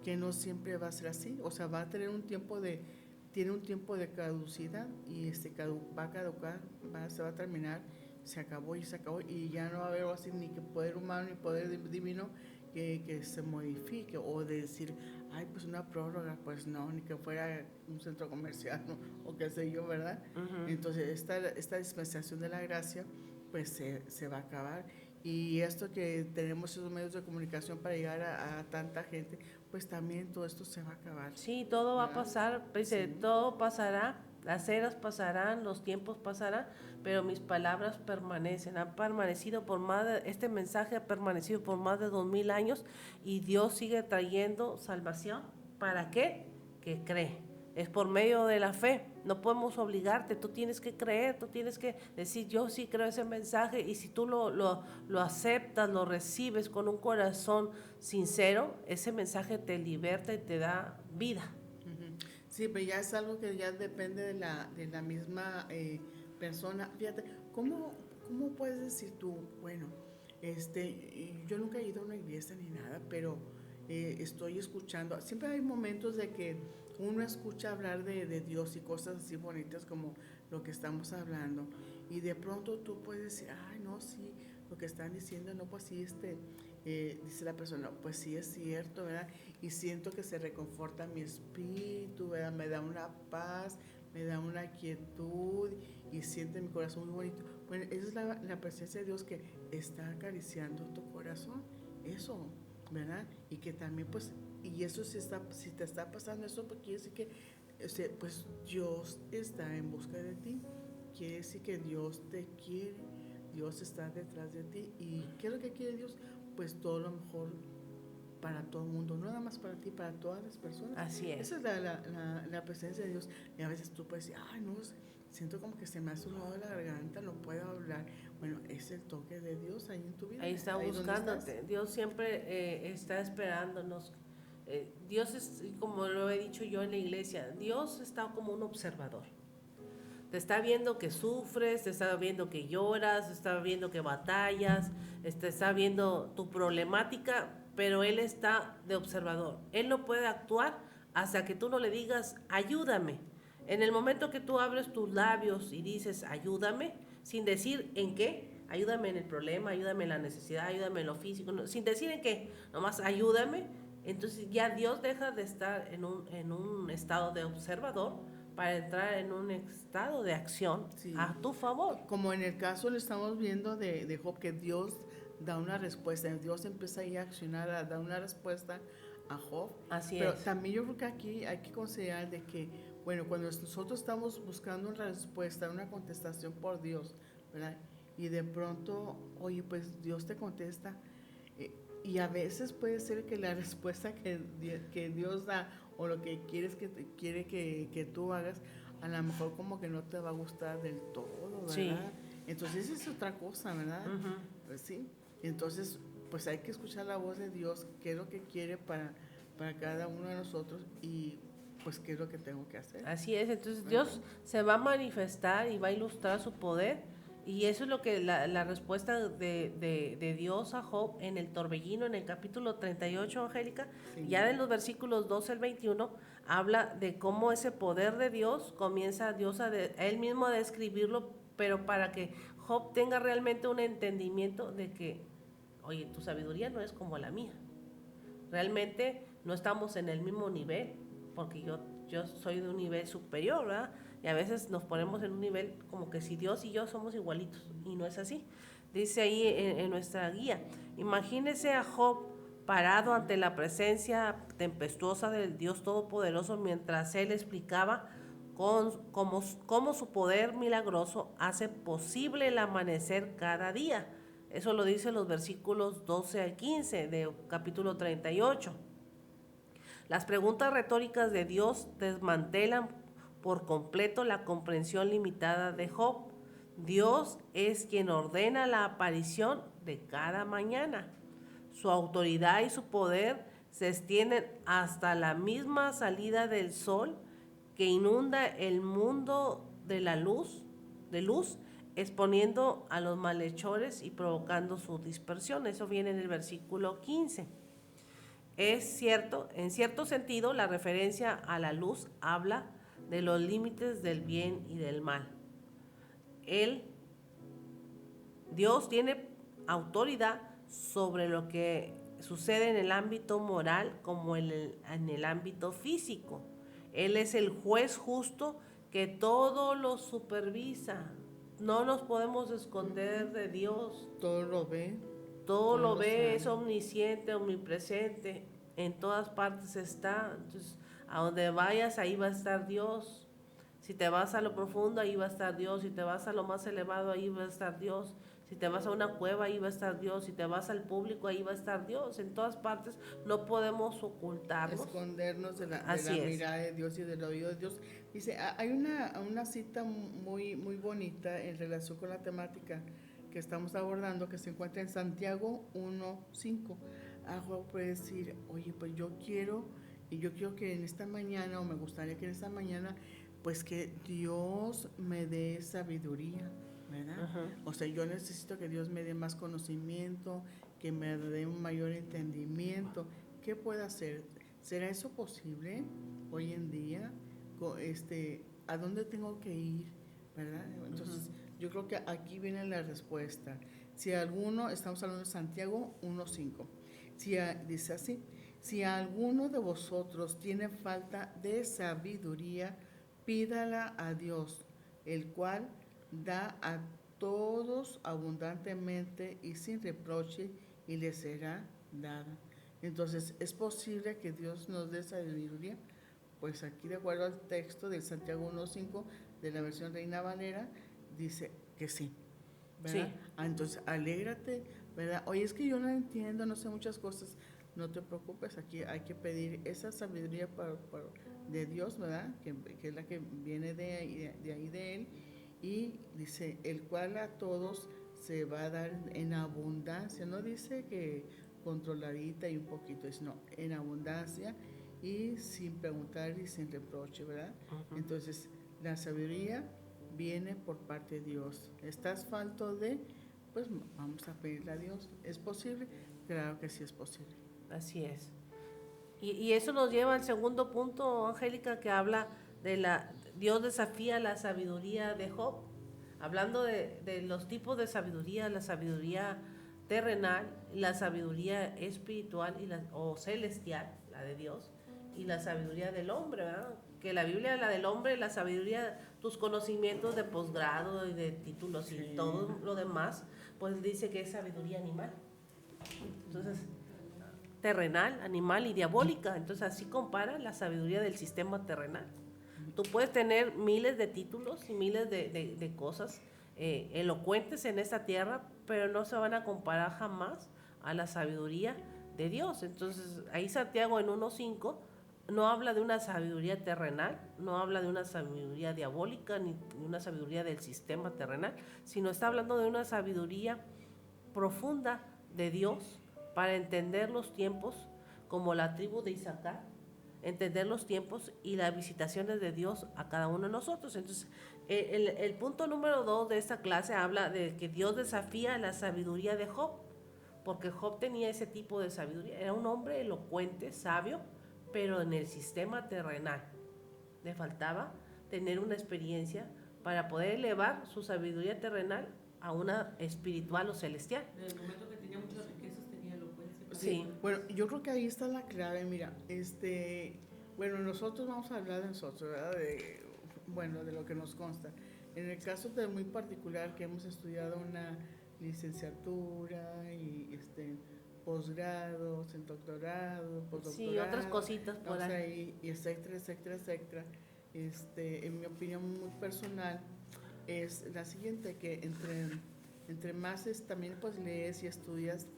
Que no siempre va a ser así. O sea, va a tener tiene un tiempo de caducidad y va a caducar, se va a terminar, se acabó y ya no va a haber así ni que poder humano ni poder divino que se modifique o de decir, ay, pues una prórroga, pues no, ni que fuera un centro comercial, ¿no? O qué sé yo, ¿verdad? Entonces esta dispensación de la gracia pues se va a acabar y esto que tenemos esos medios de comunicación para llegar a tanta gente, pues también todo esto se va a acabar, sí, todo va a ¿verdad? pasar, dice, Sí. todo pasará, las eras pasarán, los tiempos pasarán, pero mis palabras permanecen, han permanecido este mensaje ha permanecido por más de 2000 años y Dios sigue trayendo salvación. ¿Para qué? Que cree. Es por medio de la fe. No podemos obligarte, tú tienes que creer, tú tienes que decir, yo sí creo ese mensaje y si tú lo aceptas, lo recibes con un corazón sincero, ese mensaje te liberta y te da vida. Ujú. Sí, pero ya es algo que ya depende de la misma persona. Fíjate, ¿cómo puedes decir tú, bueno, yo nunca he ido a una iglesia ni nada, pero estoy escuchando, siempre hay momentos de que uno escucha hablar de Dios y cosas así bonitas como lo que estamos hablando, y de pronto tú puedes decir, ay, no, sí, lo que están diciendo, no, pues sí, dice la persona, pues sí es cierto, ¿verdad? Y siento que se reconforta mi espíritu, ¿verdad? Me da una paz, me da una quietud y siente mi corazón muy bonito. Bueno, esa es la presencia de Dios que está acariciando tu corazón. Eso, ¿verdad? Y que también, pues, y eso si te está pasando eso, pues quiere decir que pues Dios está en busca de ti. Quiere decir que Dios te quiere, Dios está detrás de ti. ¿Y qué es lo que quiere Dios? Pues todo lo mejor para todo el mundo, no nada más para ti, para todas las personas. Así es. Esa es la presencia de Dios. Y a veces tú puedes decir, ay, no, siento como que se me ha sudado la garganta, no puedo hablar. Bueno, es el toque de Dios ahí en tu vida. Ahí está buscándote. Dios siempre está esperándonos. Dios es, como lo he dicho yo en la iglesia, Dios está como un observador. Te está viendo que sufres, te está viendo que lloras, te está viendo que batallas, te está viendo tu problemática, pero Él está de observador. Él no puede actuar hasta que tú no le digas, ayúdame. En el momento que tú abres tus labios y dices, ayúdame, sin decir en qué, ayúdame en el problema, ayúdame en la necesidad, ayúdame en lo físico, no, sin decir en qué, nomás ayúdame, entonces ya Dios deja de estar en un estado de observador para entrar en un estado de acción a tu favor. Como en el caso lo estamos viendo de Job, que Dios da una respuesta, Dios empieza ahí a accionar, a dar una respuesta a Job. Así Pero es. también yo creo que aquí hay que considerar de que, bueno, cuando nosotros estamos buscando una respuesta, una contestación por Dios, ¿verdad? Y de pronto, oye, pues Dios te contesta, y a veces puede ser que la respuesta que Dios da o lo que quiere que tú hagas, a lo mejor como que no te va a gustar del todo, ¿verdad? Sí. Entonces es otra cosa, ¿verdad? Pues sí. Entonces, pues hay que escuchar la voz de Dios, qué es lo que quiere para cada uno de nosotros y pues qué es lo que tengo que hacer. Así es, entonces Dios se va a manifestar y va a ilustrar su poder. Y eso es lo que la respuesta de Dios a Job en el torbellino, en el capítulo 38, Angélica, ya en los versículos 12 al 21, habla de cómo ese poder de Dios comienza Dios él mismo a describirlo, pero para que Job tenga realmente un entendimiento de que, oye, tu sabiduría no es como la mía. Realmente no estamos en el mismo nivel, porque yo soy de un nivel superior, ¿verdad? Y a veces nos ponemos en un nivel como que si Dios y yo somos igualitos, y no es así. Dice ahí en nuestra guía, imagínese a Job parado ante la presencia tempestuosa del Dios Todopoderoso mientras él explicaba cómo su poder milagroso hace posible el amanecer cada día. Eso lo dice los versículos 12 al 15 de capítulo 38. Las preguntas retóricas de Dios desmantelan por completo la comprensión limitada de Job. Dios es quien ordena la aparición de cada mañana. Su autoridad y su poder se extienden hasta la misma salida del sol que inunda el mundo de luz, exponiendo a los malhechores y provocando su dispersión. Eso viene en el versículo 15. Es cierto, en cierto sentido, la referencia a la luz habla de los límites del bien y del mal. Dios tiene autoridad sobre lo que sucede en el ámbito moral como en el ámbito físico. Él es el juez justo que todo lo supervisa. No nos podemos esconder de Dios. Todo lo ve. Todo lo ve, es omnisciente, omnipresente. En todas partes está. Entonces, a donde vayas, ahí va a estar Dios. Si te vas a lo profundo, ahí va a estar Dios. Si te vas a lo más elevado, ahí va a estar Dios. Si te vas a una cueva, ahí va a estar Dios. Si te vas al público, ahí va a estar Dios. En todas partes no podemos ocultarnos. Escondernos de la mirada de Dios y del oído de Dios. Dice, hay una cita muy, muy bonita en relación con la temática que estamos abordando, que se encuentra en Santiago 1:5. Algo puede decir, oye, pues yo quiero que en esta mañana, o me gustaría que en esta mañana, pues que Dios me dé sabiduría, ¿verdad? O sea, yo necesito que Dios me dé más conocimiento, que me dé un mayor entendimiento. ¿Qué puedo hacer? ¿Será eso posible hoy en día? ¿A dónde tengo que ir? ¿Verdad? Entonces, yo creo que aquí viene la respuesta. Si alguno, estamos hablando de Santiago 1:5, dice así, si alguno de vosotros tiene falta de sabiduría, pídala a Dios, el cual da a todos abundantemente y sin reproche, y les será dada. Entonces, ¿es posible que Dios nos dé sabiduría? Pues aquí, de acuerdo al texto de Santiago 1:5 de la versión Reina Valera, dice que sí, ¿verdad? Sí. Entonces, alégrate, ¿verdad? Oye, es que yo no entiendo, no sé muchas cosas. No te preocupes, aquí hay que pedir esa sabiduría de Dios, ¿verdad? Que es la que viene de ahí de Él. Y dice, el cual a todos se va a dar en abundancia. No dice que controladita y un poquito, es no, en abundancia y sin preguntar y sin reproche, ¿verdad? Ujú. Entonces, la sabiduría viene por parte de Dios. ¿Estás falto de? Pues vamos a pedirle a Dios. ¿Es posible? Claro que sí es posible. Así es. Y eso nos lleva al segundo punto, Angélica, que habla de Dios desafía la sabiduría de Job. Hablando de los tipos de sabiduría, la sabiduría terrenal, la sabiduría espiritual o celestial, la de Dios, y la sabiduría del hombre, ¿verdad? Que la Biblia, la del hombre, la sabiduría, tus conocimientos de posgrado y de títulos Sí. y todo lo demás, pues dice que es sabiduría animal. Entonces, terrenal, animal y diabólica. Entonces así compara la sabiduría del sistema terrenal. Tú puedes tener miles de títulos y miles de cosas elocuentes en esta tierra, pero no se van a comparar jamás a la sabiduría de Dios. Entonces ahí Santiago en 1:5 no habla de una sabiduría terrenal, no habla de una sabiduría diabólica ni de una sabiduría del sistema terrenal, sino está hablando de una sabiduría profunda de Dios para entender los tiempos, como la tribu de Isaacar, entender los tiempos y las visitaciones de Dios a cada uno de nosotros. Entonces, el punto número 2 de esta clase habla de que Dios desafía la sabiduría de Job, porque Job tenía ese tipo de sabiduría. Era un hombre elocuente, sabio, pero en el sistema terrenal. Le faltaba tener una experiencia para poder elevar su sabiduría terrenal a una espiritual o celestial. En el momento que tenía muchas riquezas, tenía elocuencia. Sí. Bueno, yo creo que ahí está la clave. Mira, bueno, nosotros vamos a hablar de nosotros, ¿verdad? Bueno, de lo que nos consta. En el caso de muy particular que hemos estudiado una licenciatura y posgrados, en doctorado, postdoctorado. Sí, otras cositas por o sea, ahí. y etcétera, etcétera, etcétera. En mi opinión muy personal es la siguiente, que entre más también pues lees y estudias,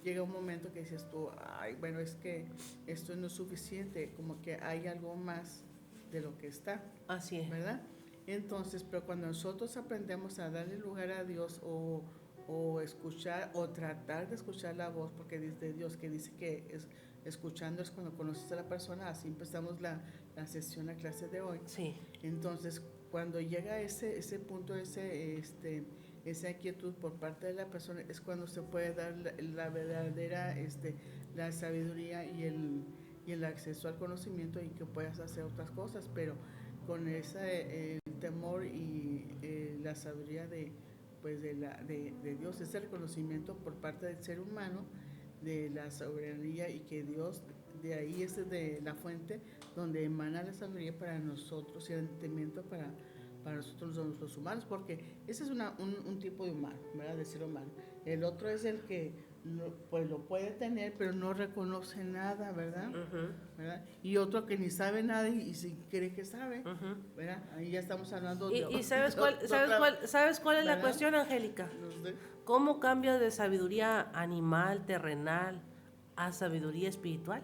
llega un momento que dices tú, ay, bueno, es que esto no es suficiente, como que hay algo más de lo que está, Así es. ¿verdad? Entonces, pero cuando nosotros aprendemos a darle lugar a Dios o escuchar o tratar de escuchar la voz, porque dice Dios que dice que escuchando es cuando conoces a la persona, así empezamos la sesión, la clase de hoy. Sí. Entonces, cuando llega ese punto, esa inquietud por parte de la persona, es cuando se puede dar la verdadera, la sabiduría y el acceso al conocimiento y que puedas hacer otras cosas, pero con ese temor y la sabiduría de Dios, ese reconocimiento por parte del ser humano de la soberanía y que Dios, de ahí es de la fuente donde emana la sabiduría para nosotros y el entendimiento para nosotros los humanos, porque ese es un tipo de humano, ¿verdad? De ser humano. El otro es el que pues lo puede tener, pero no reconoce nada, ¿verdad? ¿Verdad? Y otro que ni sabe nada y sí cree que sabe, ¿verdad? Ahí ya estamos hablando de... ¿Y sabes cuál es la ¿verdad? cuestión, Angélica? No sé. ¿Cómo cambias de sabiduría animal, terrenal, a sabiduría espiritual?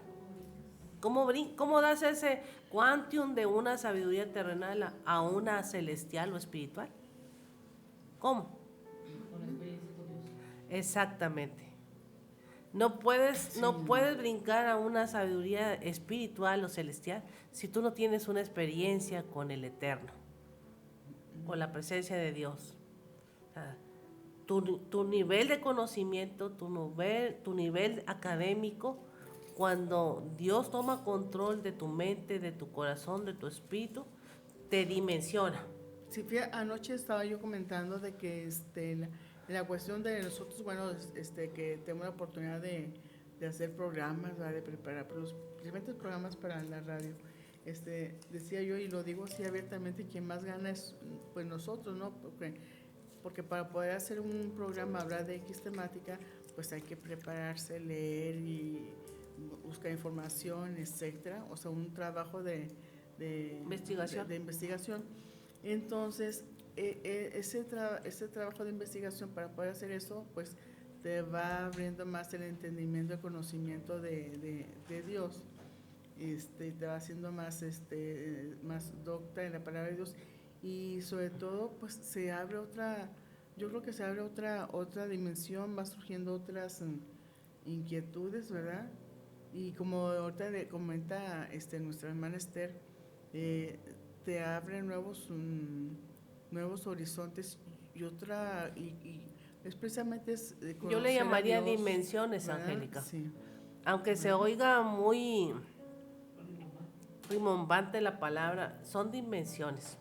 ¿Cómo das ese quantum de una sabiduría terrenal a una celestial o espiritual? ¿Cómo? Con la experiencia con Dios. Exactamente. No puedes brincar a una sabiduría espiritual o celestial si tú no tienes una experiencia con el Eterno, con la presencia de Dios. O sea, tu nivel de conocimiento, tu nivel académico, cuando Dios toma control de tu mente, de tu corazón, de tu espíritu, te dimensiona. Sí, fíjate, anoche estaba yo comentando de que la cuestión de nosotros, bueno, que tenemos la oportunidad de hacer programas, ¿verdad? De preparar los diferentes programas para la radio. Decía yo, y lo digo así abiertamente, quien más gana es pues nosotros, ¿no? Porque porque para poder hacer un programa, hablar de X temática, pues hay que prepararse, leer y buscar información, etcétera. O sea, un trabajo de Investigación. de investigación. Entonces, ese trabajo de investigación para poder hacer eso, pues te va abriendo más el entendimiento, el conocimiento de Dios. Te va haciendo más, más docta en la palabra de Dios, y sobre todo pues se abre otra, yo creo que se abre otra dimensión, va surgiendo otras inquietudes, ¿verdad? Y como ahorita le comenta nuestra hermana Esther, te abre nuevos horizontes y es precisamente Yo le conocer a llamaría Dios, dimensiones, ¿verdad? Angélica. Sí. Aunque se oiga muy rimbombante la palabra, son dimensiones.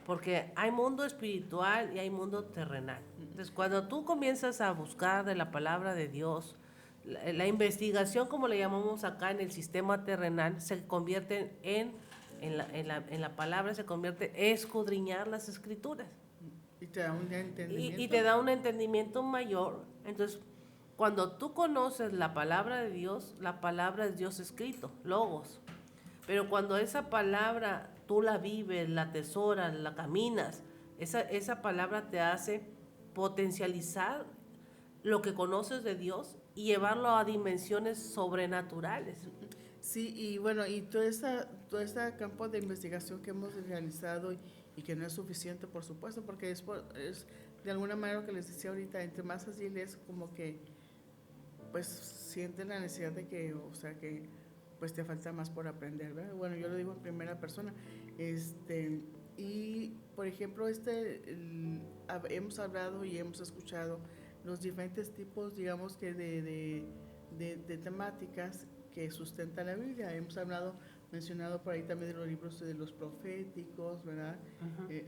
Porque hay mundo espiritual y hay mundo terrenal. Entonces, cuando tú comienzas a buscar de la palabra de Dios, la investigación, como le llamamos acá en el sistema terrenal, se convierte en la palabra, se convierte en escudriñar las escrituras. Y te da un entendimiento. Y te da un entendimiento mayor. Entonces, cuando tú conoces la palabra de Dios, la palabra es Dios escrito, logos. Pero cuando esa palabra tú la vives, la atesoras, la caminas, esa palabra te hace potencializar lo que conoces de Dios y llevarlo a dimensiones sobrenaturales. Sí, y bueno, y todo este campo de investigación que hemos realizado y que no es suficiente, por supuesto, porque es de alguna manera lo que les decía ahorita, entre más así es como que pues sienten la necesidad de que, o sea, que pues te falta más por aprender, ¿verdad? Bueno, yo lo digo en primera persona. Y por ejemplo, hemos hablado y hemos escuchado los diferentes tipos, digamos que de temáticas que sustentan la Biblia. Hemos mencionado por ahí también de los libros de los proféticos, ¿verdad?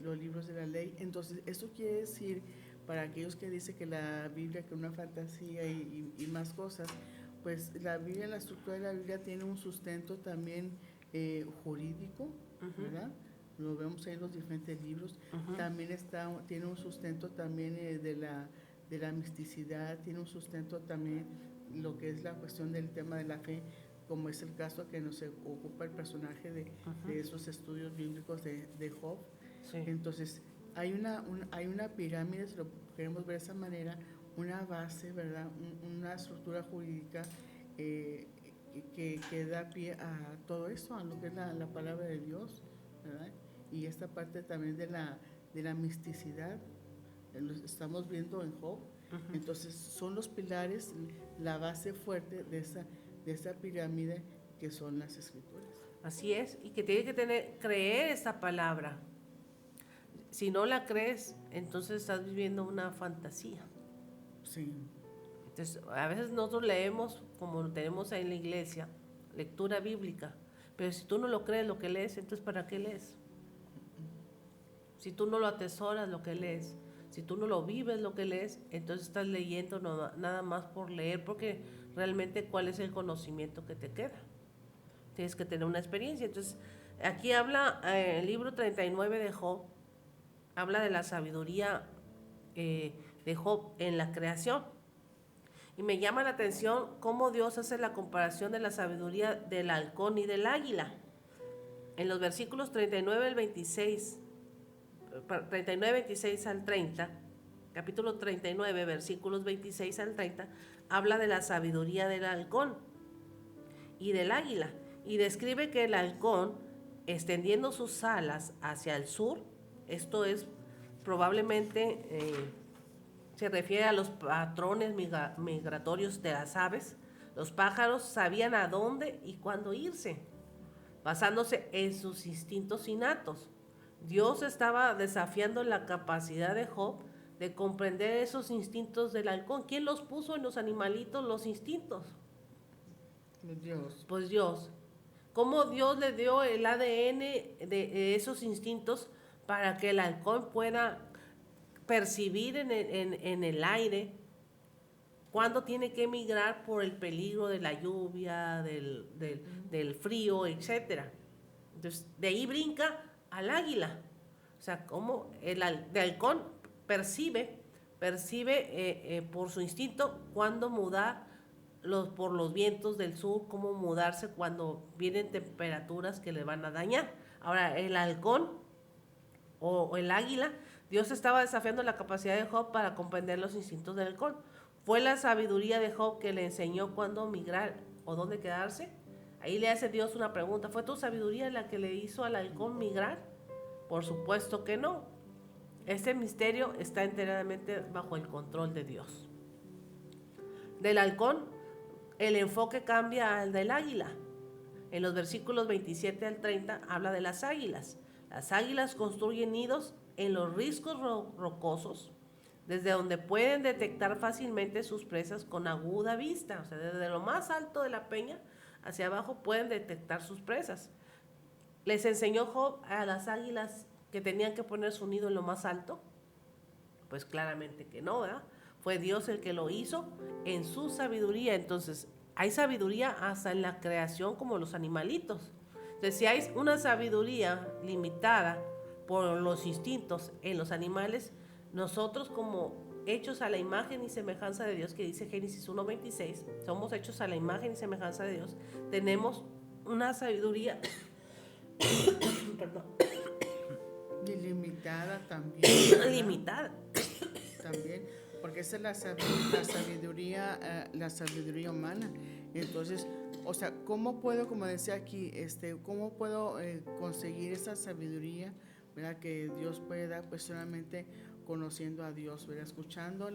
Los libros de la ley. Entonces, eso quiere decir, para aquellos que dicen que la Biblia que es una fantasía y más cosas, pues la Biblia, la estructura de la Biblia tiene un sustento también jurídico, ¿verdad? Lo vemos ahí en los diferentes libros. También tiene un sustento también de la misticidad, tiene un sustento también lo que es la cuestión del tema de la fe, como es el caso que nos ocupa el personaje de esos estudios bíblicos de Job. Sí. Entonces, hay una pirámide, si lo queremos ver de esa manera, una base, ¿verdad? Una estructura jurídica que da pie a todo eso, a lo que es la palabra de Dios, ¿verdad? Y esta parte también de la misticidad, lo estamos viendo en Job. Entonces, son los pilares, la base fuerte de esa pirámide que son las escrituras. Así es, y que tiene que creer esta palabra. Si no la crees, entonces estás viviendo una fantasía. Sí. Entonces, a veces nosotros leemos, como tenemos ahí en la iglesia, lectura bíblica, pero si tú no lo crees lo que lees, entonces ¿para qué lees? Si tú no lo atesoras lo que lees, si tú no lo vives lo que lees, entonces estás leyendo nada más por leer, porque realmente ¿cuál es el conocimiento que te queda? Tienes que tener una experiencia. Entonces, aquí habla el libro 39 de Job, habla de la sabiduría de Job en la creación. Y me llama la atención cómo Dios hace la comparación de la sabiduría del halcón y del águila. En los versículos 39 al 26, 39, 26 al 30, capítulo 39, versículos 26 al 30, habla de la sabiduría del halcón y del águila. Y describe que el halcón, extendiendo sus alas hacia el sur, esto es probablemente, se refiere a los patrones migratorios de las aves. Los pájaros sabían a dónde y cuándo irse, basándose en sus instintos innatos. Dios estaba desafiando la capacidad de Job de comprender esos instintos del halcón. ¿Quién los puso en los animalitos, los instintos? Dios. Pues Dios. ¿Cómo Dios le dio el ADN de esos instintos para que el halcón pueda percibir en el aire cuándo tiene que migrar por el peligro de la lluvia, del frío, etcétera? Entonces, de ahí brinca al águila. O sea, como de halcón percibe por su instinto cuándo mudar por los vientos del sur, cómo mudarse cuando vienen temperaturas que le van a dañar. Ahora, el halcón o el águila, Dios estaba desafiando la capacidad de Job para comprender los instintos del halcón. Fue la sabiduría de Job que le enseñó cuándo migrar o dónde quedarse. Ahí le hace Dios una pregunta: ¿fue tu sabiduría la que le hizo al halcón migrar? Por supuesto que no. Este misterio está enteramente bajo el control de Dios. Del halcón, el enfoque cambia al del águila. En los versículos 27 al 30 habla de las águilas. Las águilas construyen nidos en los riscos rocosos, desde donde pueden detectar fácilmente sus presas con aguda vista. O sea, desde lo más alto de la peña hacia abajo pueden detectar sus presas. ¿Les enseñó Job a las águilas que tenían que poner su nido en lo más alto? Pues claramente que no, ¿verdad? Fue Dios el que lo hizo en su sabiduría. Entonces, hay sabiduría hasta en la creación, como los animalitos. Entonces, si hay una sabiduría limitada por los instintos en los animales, nosotros como hechos a la imagen y semejanza de Dios, que dice Génesis 1:26, somos hechos a la imagen y semejanza de Dios, tenemos una sabiduría perdón, ilimitada también, ¿verdad? limitada. También, porque esa es la sabiduría humana. Entonces, o sea, ¿cómo puedo, como decía aquí, cómo puedo conseguir esa sabiduría, ¿verdad?, que Dios puede dar? Pues solamente conociendo a Dios, ¿verdad?, escuchando,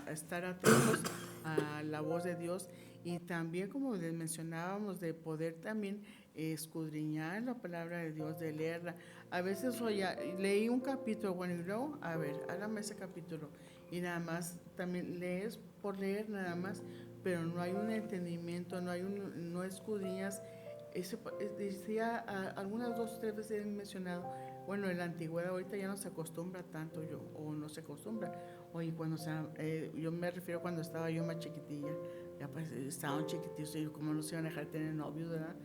estar atentos a la voz de Dios, y también, como les mencionábamos, de poder también escudriñar la palabra de Dios, de leerla. A veces, oye, leí un capítulo, bueno, y luego, a ver, hágame ese capítulo, y nada más, también lees por leer nada más, pero no hay un entendimiento, no escudriñas. Decía, algunas 2 o 3 veces he mencionado, bueno, en la antigüedad ahorita ya no se acostumbra tanto, o no se acostumbra. Oye, yo me refiero cuando estaba yo más chiquitilla, ya pues estaban chiquitillos, y como no se iban a dejar tener novios, ¿verdad?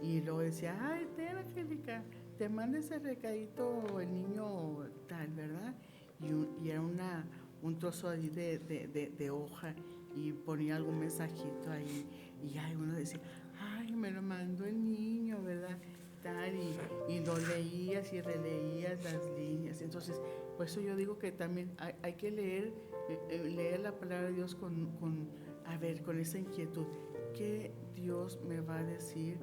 Y luego decía, ay, ten, Angélica, te manda ese recadito el niño tal, ¿verdad? Y era un trozo ahí de hoja, y ponía algún mensajito ahí, y ay, uno decía, ay, me lo mandó el niño, ¿verdad? Tal, y lo leías y releías las líneas. Entonces, por eso yo digo que también hay que leer la palabra de Dios con esa inquietud. ¿Qué Dios me va a decir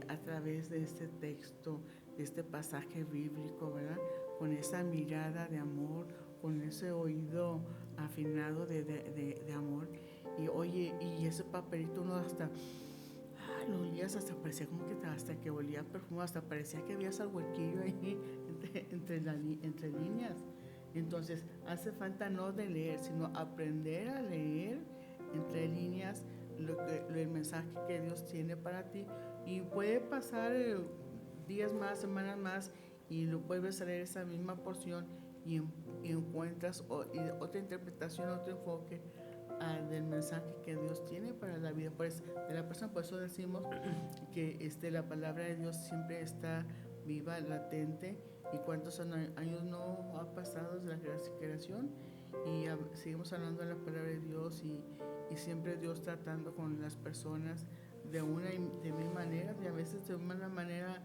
a través de este texto, de este pasaje bíblico, ¿verdad? Con esa mirada de amor, con ese oído afinado de amor. Y oye, y ese papelito uno hasta lo olías, hasta parecía como que hasta que olía perfume, hasta parecía que había algo huequillo ahí entre líneas. Entonces hace falta no de leer, sino aprender a leer entre líneas el mensaje que Dios tiene para ti. Y puede pasar días más, semanas más, y lo vuelves a leer esa misma porción, y encuentras otra interpretación, otro enfoque del mensaje que Dios tiene para la vida, pues, de la persona. Por eso decimos que la palabra de Dios siempre está viva, latente. Y cuántos años no ha pasado desde la creación, y seguimos hablando de la palabra de Dios, y siempre Dios tratando con las personas de una y de mil maneras, y a veces de una manera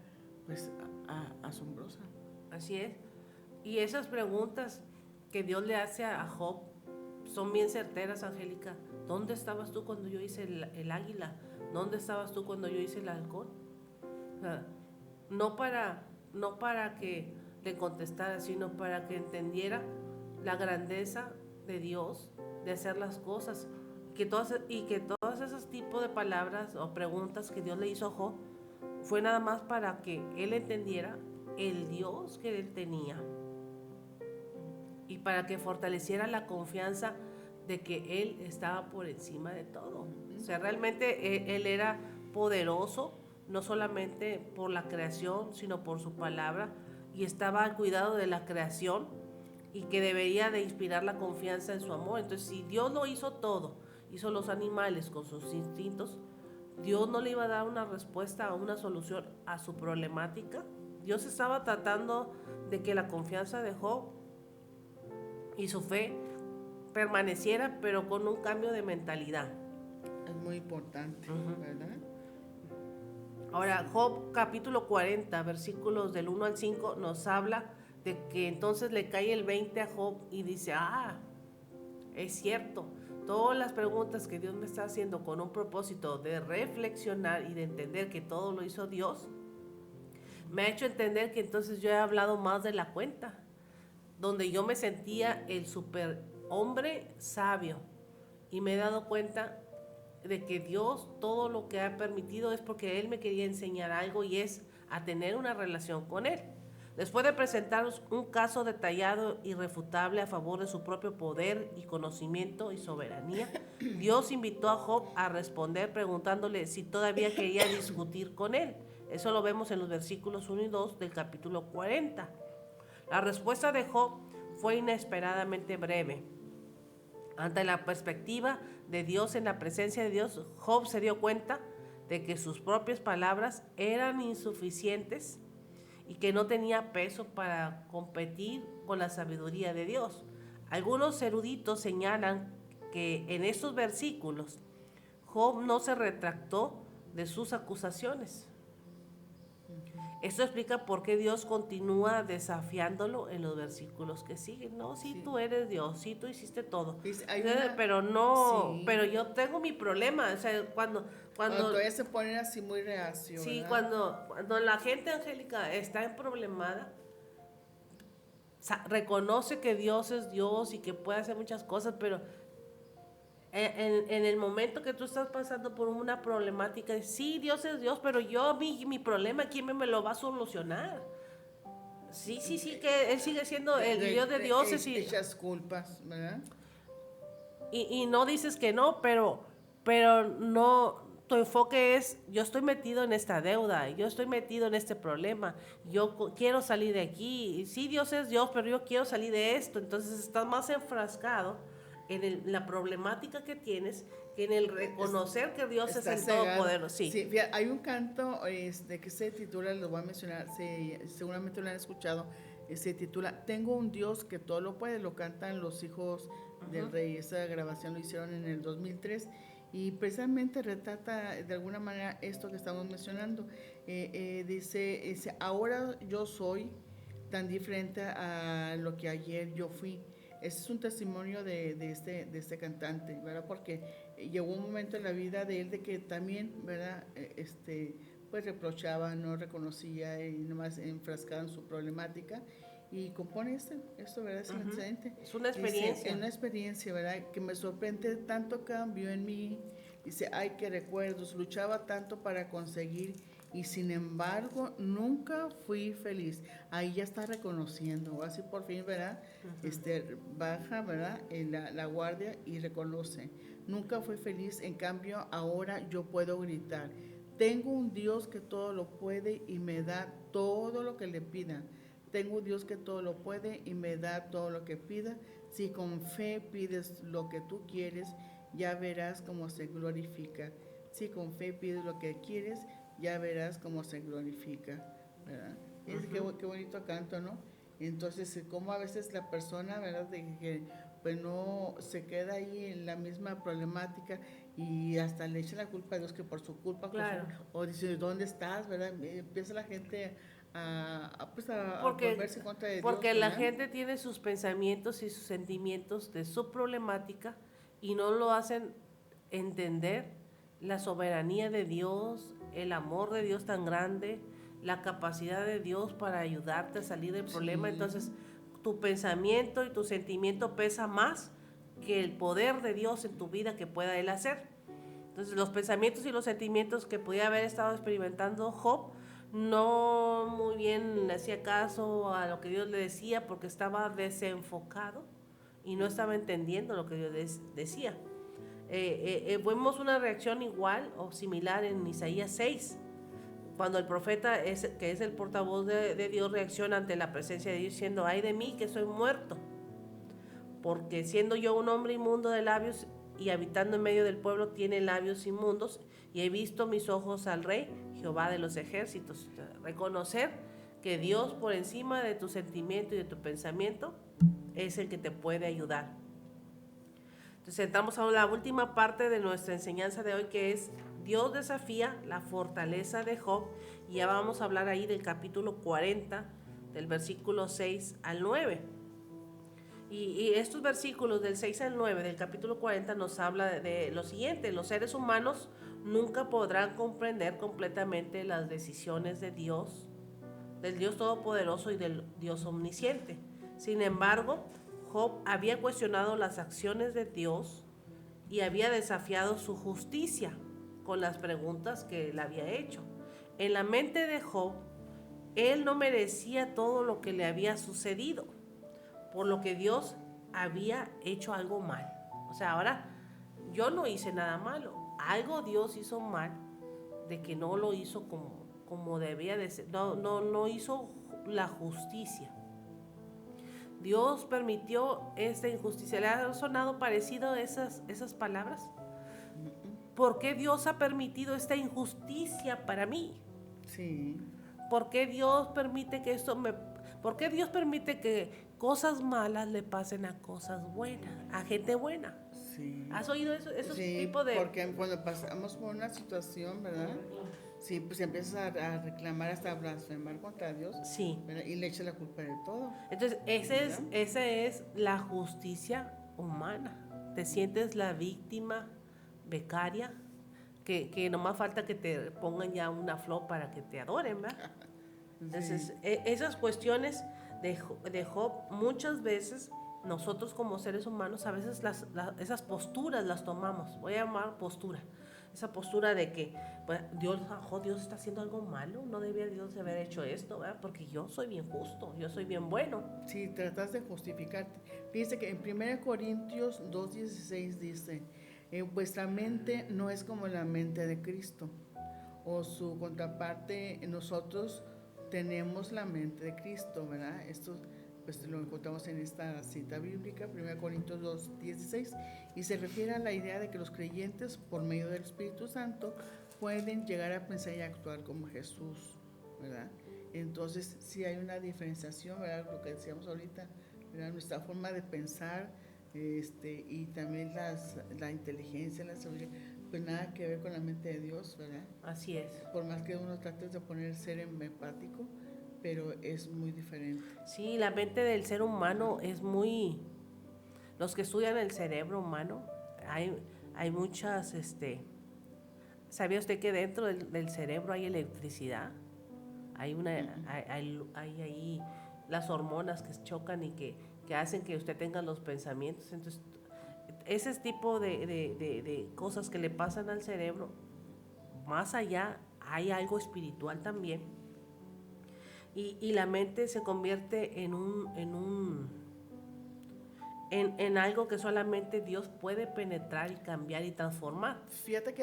pues asombrosa. Así es. Y esas preguntas que Dios le hace a Job son bien certeras, Angélica. ¿Dónde estabas tú cuando yo hice el águila? ¿Dónde estabas tú cuando yo hice el halcón? O sea, no para que le contestara, sino para que entendiera la grandeza de Dios de hacer las cosas. Que todos esos tipos de palabras o preguntas que Dios le hizo a Job fue nada más para que él entendiera el Dios que él tenía, y para que fortaleciera la confianza de que Él estaba por encima de todo. O sea, realmente Él era poderoso, no solamente por la creación, sino por su palabra, y estaba al cuidado de la creación, y que debería de inspirar la confianza en su amor. Entonces, si Dios lo hizo todo, hizo los animales con sus instintos, Dios no le iba a dar una respuesta o una solución a su problemática. Dios estaba tratando de que la confianza de Job y su fe permaneciera, pero con un cambio de mentalidad. Es muy importante, ¿verdad? Ahora, Job capítulo 40, versículos del 1 al 5, nos habla de que entonces le cae el 20 a Job y dice, es cierto, todas las preguntas que Dios me está haciendo con un propósito de reflexionar y de entender que todo lo hizo Dios, me ha hecho entender que entonces yo he hablado más de la cuenta, donde yo me sentía el superhombre sabio y me he dado cuenta de que Dios todo lo que ha permitido es porque Él me quería enseñar algo y es a tener una relación con Él. Después de presentaros un caso detallado y irrefutable a favor de su propio poder y conocimiento y soberanía, Dios invitó a Job a responder preguntándole si todavía quería discutir con Él. Eso lo vemos en los versículos 1 y 2 del capítulo 40. La respuesta de Job fue inesperadamente breve. Ante la perspectiva de Dios, en la presencia de Dios, Job se dio cuenta de que sus propias palabras eran insuficientes y que no tenía peso para competir con la sabiduría de Dios. Algunos eruditos señalan que en estos versículos Job no se retractó de sus acusaciones. Esto explica por qué Dios continúa desafiándolo en los versículos que siguen. No, sí, tú eres Dios, sí, tú hiciste todo. Pero no, pero yo tengo mi problema. O sea, cuando todavía se ponen así muy reacio. Sí, ¿verdad? cuando la gente angélica está en problemada, reconoce que Dios es Dios y que puede hacer muchas cosas, pero en el momento que tú estás pasando por una problemática, sí, Dios es Dios, pero mi problema, ¿quién me lo va a solucionar? Sí, que Él sigue siendo el Dios de dioses. Echas culpas, ¿verdad? Y no dices que no, pero no, tu enfoque es, yo estoy metido en esta deuda, yo estoy metido en este problema, yo quiero salir de aquí. Sí, Dios es Dios, pero yo quiero salir de esto. Entonces estás más enfrascado en la problemática que tienes que en el reconocer que Dios es el Todopoderoso. Sí. Fíjate, hay un canto que se titula, lo voy a mencionar, seguramente lo han escuchado, se titula Tengo un Dios que todo lo puede, lo cantan los hijos del rey. Esa grabación lo hicieron en el 2003 y precisamente retrata de alguna manera esto que estamos mencionando. Dice, ahora yo soy tan diferente a lo que ayer yo fui. Ese es un testimonio de este cantante, ¿verdad? Porque llegó un momento en la vida de él de que también, ¿verdad? Pues reprochaba, no reconocía y nomás enfrascaba en su problemática y compone esto, ¿verdad? Es un excelente. Es una experiencia. Es una experiencia, ¿verdad? Que me sorprende tanto cambio en mí. Dice, ay, qué recuerdos, luchaba tanto para conseguir y sin embargo nunca fui feliz. Ahí ya está reconociendo, así por fin, ¿verdad? Baja, ¿verdad? La guardia y reconoce. Nunca fui feliz, en cambio ahora yo puedo gritar. Tengo un Dios que todo lo puede y me da todo lo que le pida. Tengo un Dios que todo lo puede y me da todo lo que pida. Si con fe pides lo que tú quieres, ya verás cómo se glorifica. Si con fe pides lo que quieres, ya verás cómo se glorifica, ¿verdad? Qué bonito canto, ¿no? Entonces, como a veces la persona, ¿verdad? De que pues no se queda ahí en la misma problemática y hasta le echa la culpa a Dios que por su culpa, claro. o dice, ¿dónde estás? ¿Verdad? Empieza la gente a volverse contra de Dios. Porque la gente tiene sus pensamientos y sus sentimientos de su problemática y no lo hacen entender la soberanía de Dios, el amor de Dios tan grande, la capacidad de Dios para ayudarte a salir del problema. Entonces, tu pensamiento y tu sentimiento pesa más que el poder de Dios en tu vida que pueda Él hacer. Entonces, los pensamientos y los sentimientos que podía haber estado experimentando Job, no muy bien le hacía caso a lo que Dios le decía porque estaba desenfocado y no estaba entendiendo lo que Dios decía. Vemos una reacción igual o similar en Isaías 6, cuando el profeta, que es el portavoz de Dios, reacciona ante la presencia de Dios diciendo, ay de mí que soy muerto, porque siendo yo un hombre inmundo de labios y habitando en medio del pueblo tiene labios inmundos y he visto mis ojos al Rey, Jehová de los ejércitos. Reconocer que Dios por encima de tu sentimiento y de tu pensamiento es el que te puede ayudar. Entonces entramos a la última parte de nuestra enseñanza de hoy, que es Dios desafía la fortaleza de Job, y ya vamos a hablar ahí del capítulo 40, del versículo 6 al 9. Y estos versículos del 6 al 9 del capítulo 40 nos habla de lo siguiente: los seres humanos nunca podrán comprender completamente las decisiones de Dios, del Dios Todopoderoso y del Dios Omnisciente. Sin embargo, Job había cuestionado las acciones de Dios y había desafiado su justicia con las preguntas que él había hecho. En la mente de Job, él no merecía todo lo que le había sucedido, por lo que Dios había hecho algo mal. O sea, ahora yo no hice nada malo, algo Dios hizo mal, de que no lo hizo como debía de ser, no hizo la justicia. Dios permitió esta injusticia. ¿Le ha sonado parecido esas palabras? ¿Por qué Dios ha permitido esta injusticia para mí? Sí. ¿Por qué Dios permite que ¿por qué Dios permite que cosas malas le pasen a cosas buenas, a gente buena? Sí. ¿Has oído eso? Esos Sí, tipos de... porque cuando pasamos por una situación, ¿verdad? Sí, pues empiezas a reclamar, hasta a blasfemar contra Dios, Sí. ¿verdad? Y le echas la culpa de todo. Entonces, esa es la justicia humana. Te sientes la víctima becaria, que nomás falta que te pongan ya una flor para que te adoren, ¿verdad? Entonces, esas cuestiones de Job, muchas veces nosotros como seres humanos, a veces esas posturas las tomamos. Voy a llamar postura. Esa postura de que pues, Dios está haciendo algo malo, no debía Dios haber hecho esto, ¿verdad? Porque yo soy bien justo, yo soy bien bueno. Sí, tratas de justificarte. Fíjese que en 1 Corintios 2:16 dice, vuestra mente no es como la mente de Cristo, o su contraparte, nosotros tenemos la mente de Cristo, ¿verdad? Esto pues lo encontramos en esta cita bíblica, 1 Corintios 2:16, y se refiere a la idea de que los creyentes, por medio del Espíritu Santo, pueden llegar a pensar y actuar como Jesús, ¿verdad? Entonces, sí hay una diferenciación, ¿verdad? Lo que decíamos ahorita, ¿verdad? Nuestra forma de pensar, y también la inteligencia, la sabiduría, pues nada que ver con la mente de Dios, ¿verdad? Así es. Por más que uno trate de poner ser empático, pero es muy diferente. Sí, la mente del ser humano es muy... Los que estudian el cerebro humano, hay muchas... ¿Sabía usted que dentro del cerebro hay electricidad? Hay ahí las hormonas que chocan y que hacen que usted tenga los pensamientos. Entonces, ese tipo de cosas que le pasan al cerebro, más allá hay algo espiritual también. Y la mente se convierte en algo que solamente Dios puede penetrar y cambiar y transformar. Fíjate que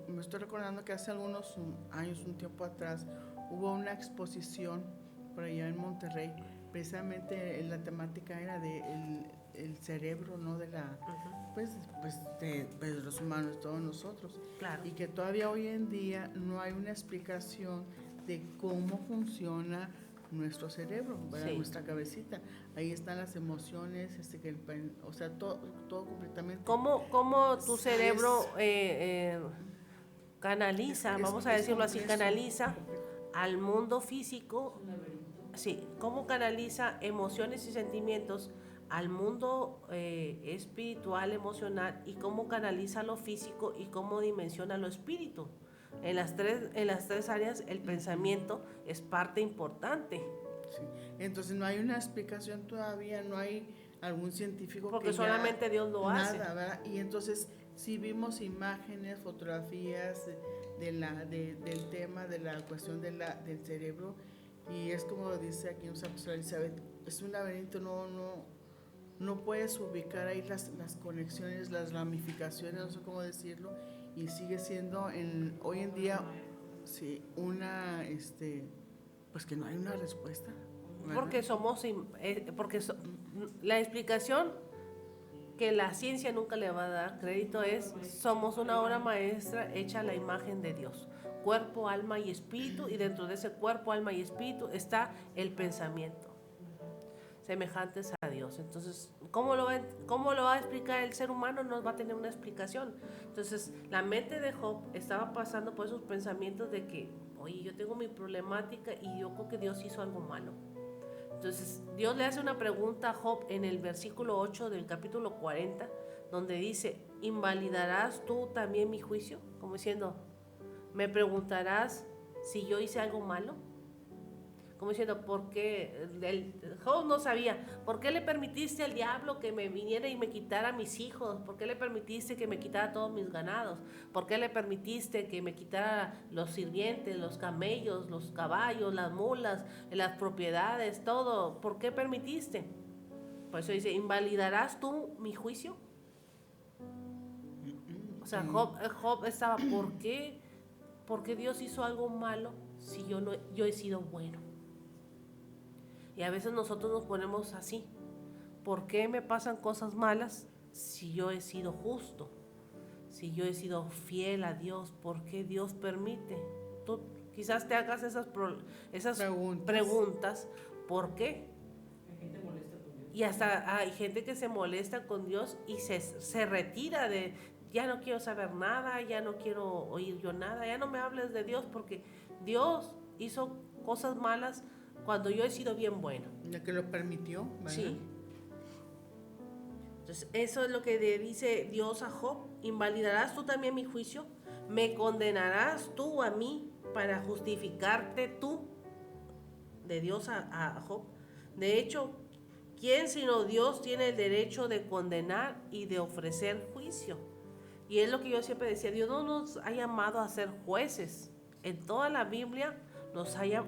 me estoy recordando que hace algunos años, un tiempo atrás, hubo una exposición por allá en Monterrey. Precisamente la temática era el cerebro, ¿no? De la, de los humanos, todos nosotros. Claro. Y que todavía hoy en día no hay una explicación de cómo funciona nuestro cerebro, ¿verdad? Sí. Nuestra cabecita. Ahí están las emociones, o sea, todo completamente. ¿Cómo tu cerebro canaliza, vamos a decirlo así, canaliza al mundo físico? Sí, cómo canaliza emociones y sentimientos al mundo espiritual, emocional, y cómo canaliza lo físico y cómo dimensiona lo espíritu. En las tres áreas el pensamiento es parte importante. Sí. Entonces no hay una explicación todavía, no hay algún científico porque que solamente Dios lo hace. Nada, ¿verdad? Y entonces si vimos imágenes, fotografías del tema, de la cuestión del cerebro, y es como dice aquí nuestra pastora Elizabeth, es un laberinto, no puedes ubicar ahí las conexiones, las ramificaciones, no sé cómo decirlo, y sigue siendo hoy en día sí, pues que no hay una respuesta, ¿verdad? Porque la explicación que la ciencia nunca le va a dar crédito somos una obra maestra hecha a la imagen de Dios, cuerpo, alma y espíritu, y dentro de ese cuerpo, alma y espíritu está el pensamiento, semejantes a Dios. Dios. Entonces, cómo lo va a explicar el ser humano? No va a tener una explicación. Entonces, la mente de Job estaba pasando por esos pensamientos de que, oye, yo tengo mi problemática y yo creo que Dios hizo algo malo. Entonces, Dios le hace una pregunta a Job en el versículo 8 del capítulo 40, donde dice, ¿invalidarás tú también mi juicio? Como diciendo, ¿me preguntarás si yo hice algo malo? Como diciendo, ¿por qué? Job no sabía, ¿por qué le permitiste al diablo que me viniera y me quitara mis hijos? ¿Por qué le permitiste que me quitara todos mis ganados? ¿Por qué le permitiste que me quitara los sirvientes, los camellos, los caballos, las mulas, las propiedades, todo? ¿Por qué permitiste? Por eso dice, ¿invalidarás tú mi juicio? O sea, Job estaba, ¿por qué? ¿Por qué Dios hizo algo malo si yo he sido bueno? Y a veces nosotros nos ponemos así. ¿Por qué me pasan cosas malas si yo he sido justo? Si yo he sido fiel a Dios, ¿por qué Dios permite? Tú quizás te hagas esas preguntas. ¿Por qué? Hay gente molesta con Dios. Y hasta hay gente que se molesta con Dios y se retira de, ya no quiero saber nada, ya no quiero oír yo nada, ya no me hables de Dios porque Dios hizo cosas malas cuando yo he sido bien bueno. Ya que lo permitió, ¿verdad? Sí. Entonces, eso es lo que le dice Dios a Job. ¿Invalidarás tú también mi juicio? ¿Me condenarás tú a mí para justificarte tú? De Dios a Job. De hecho, ¿quién sino Dios tiene el derecho de condenar y de ofrecer juicio? Y es lo que yo siempre decía, Dios no nos ha llamado a ser jueces. En toda la Biblia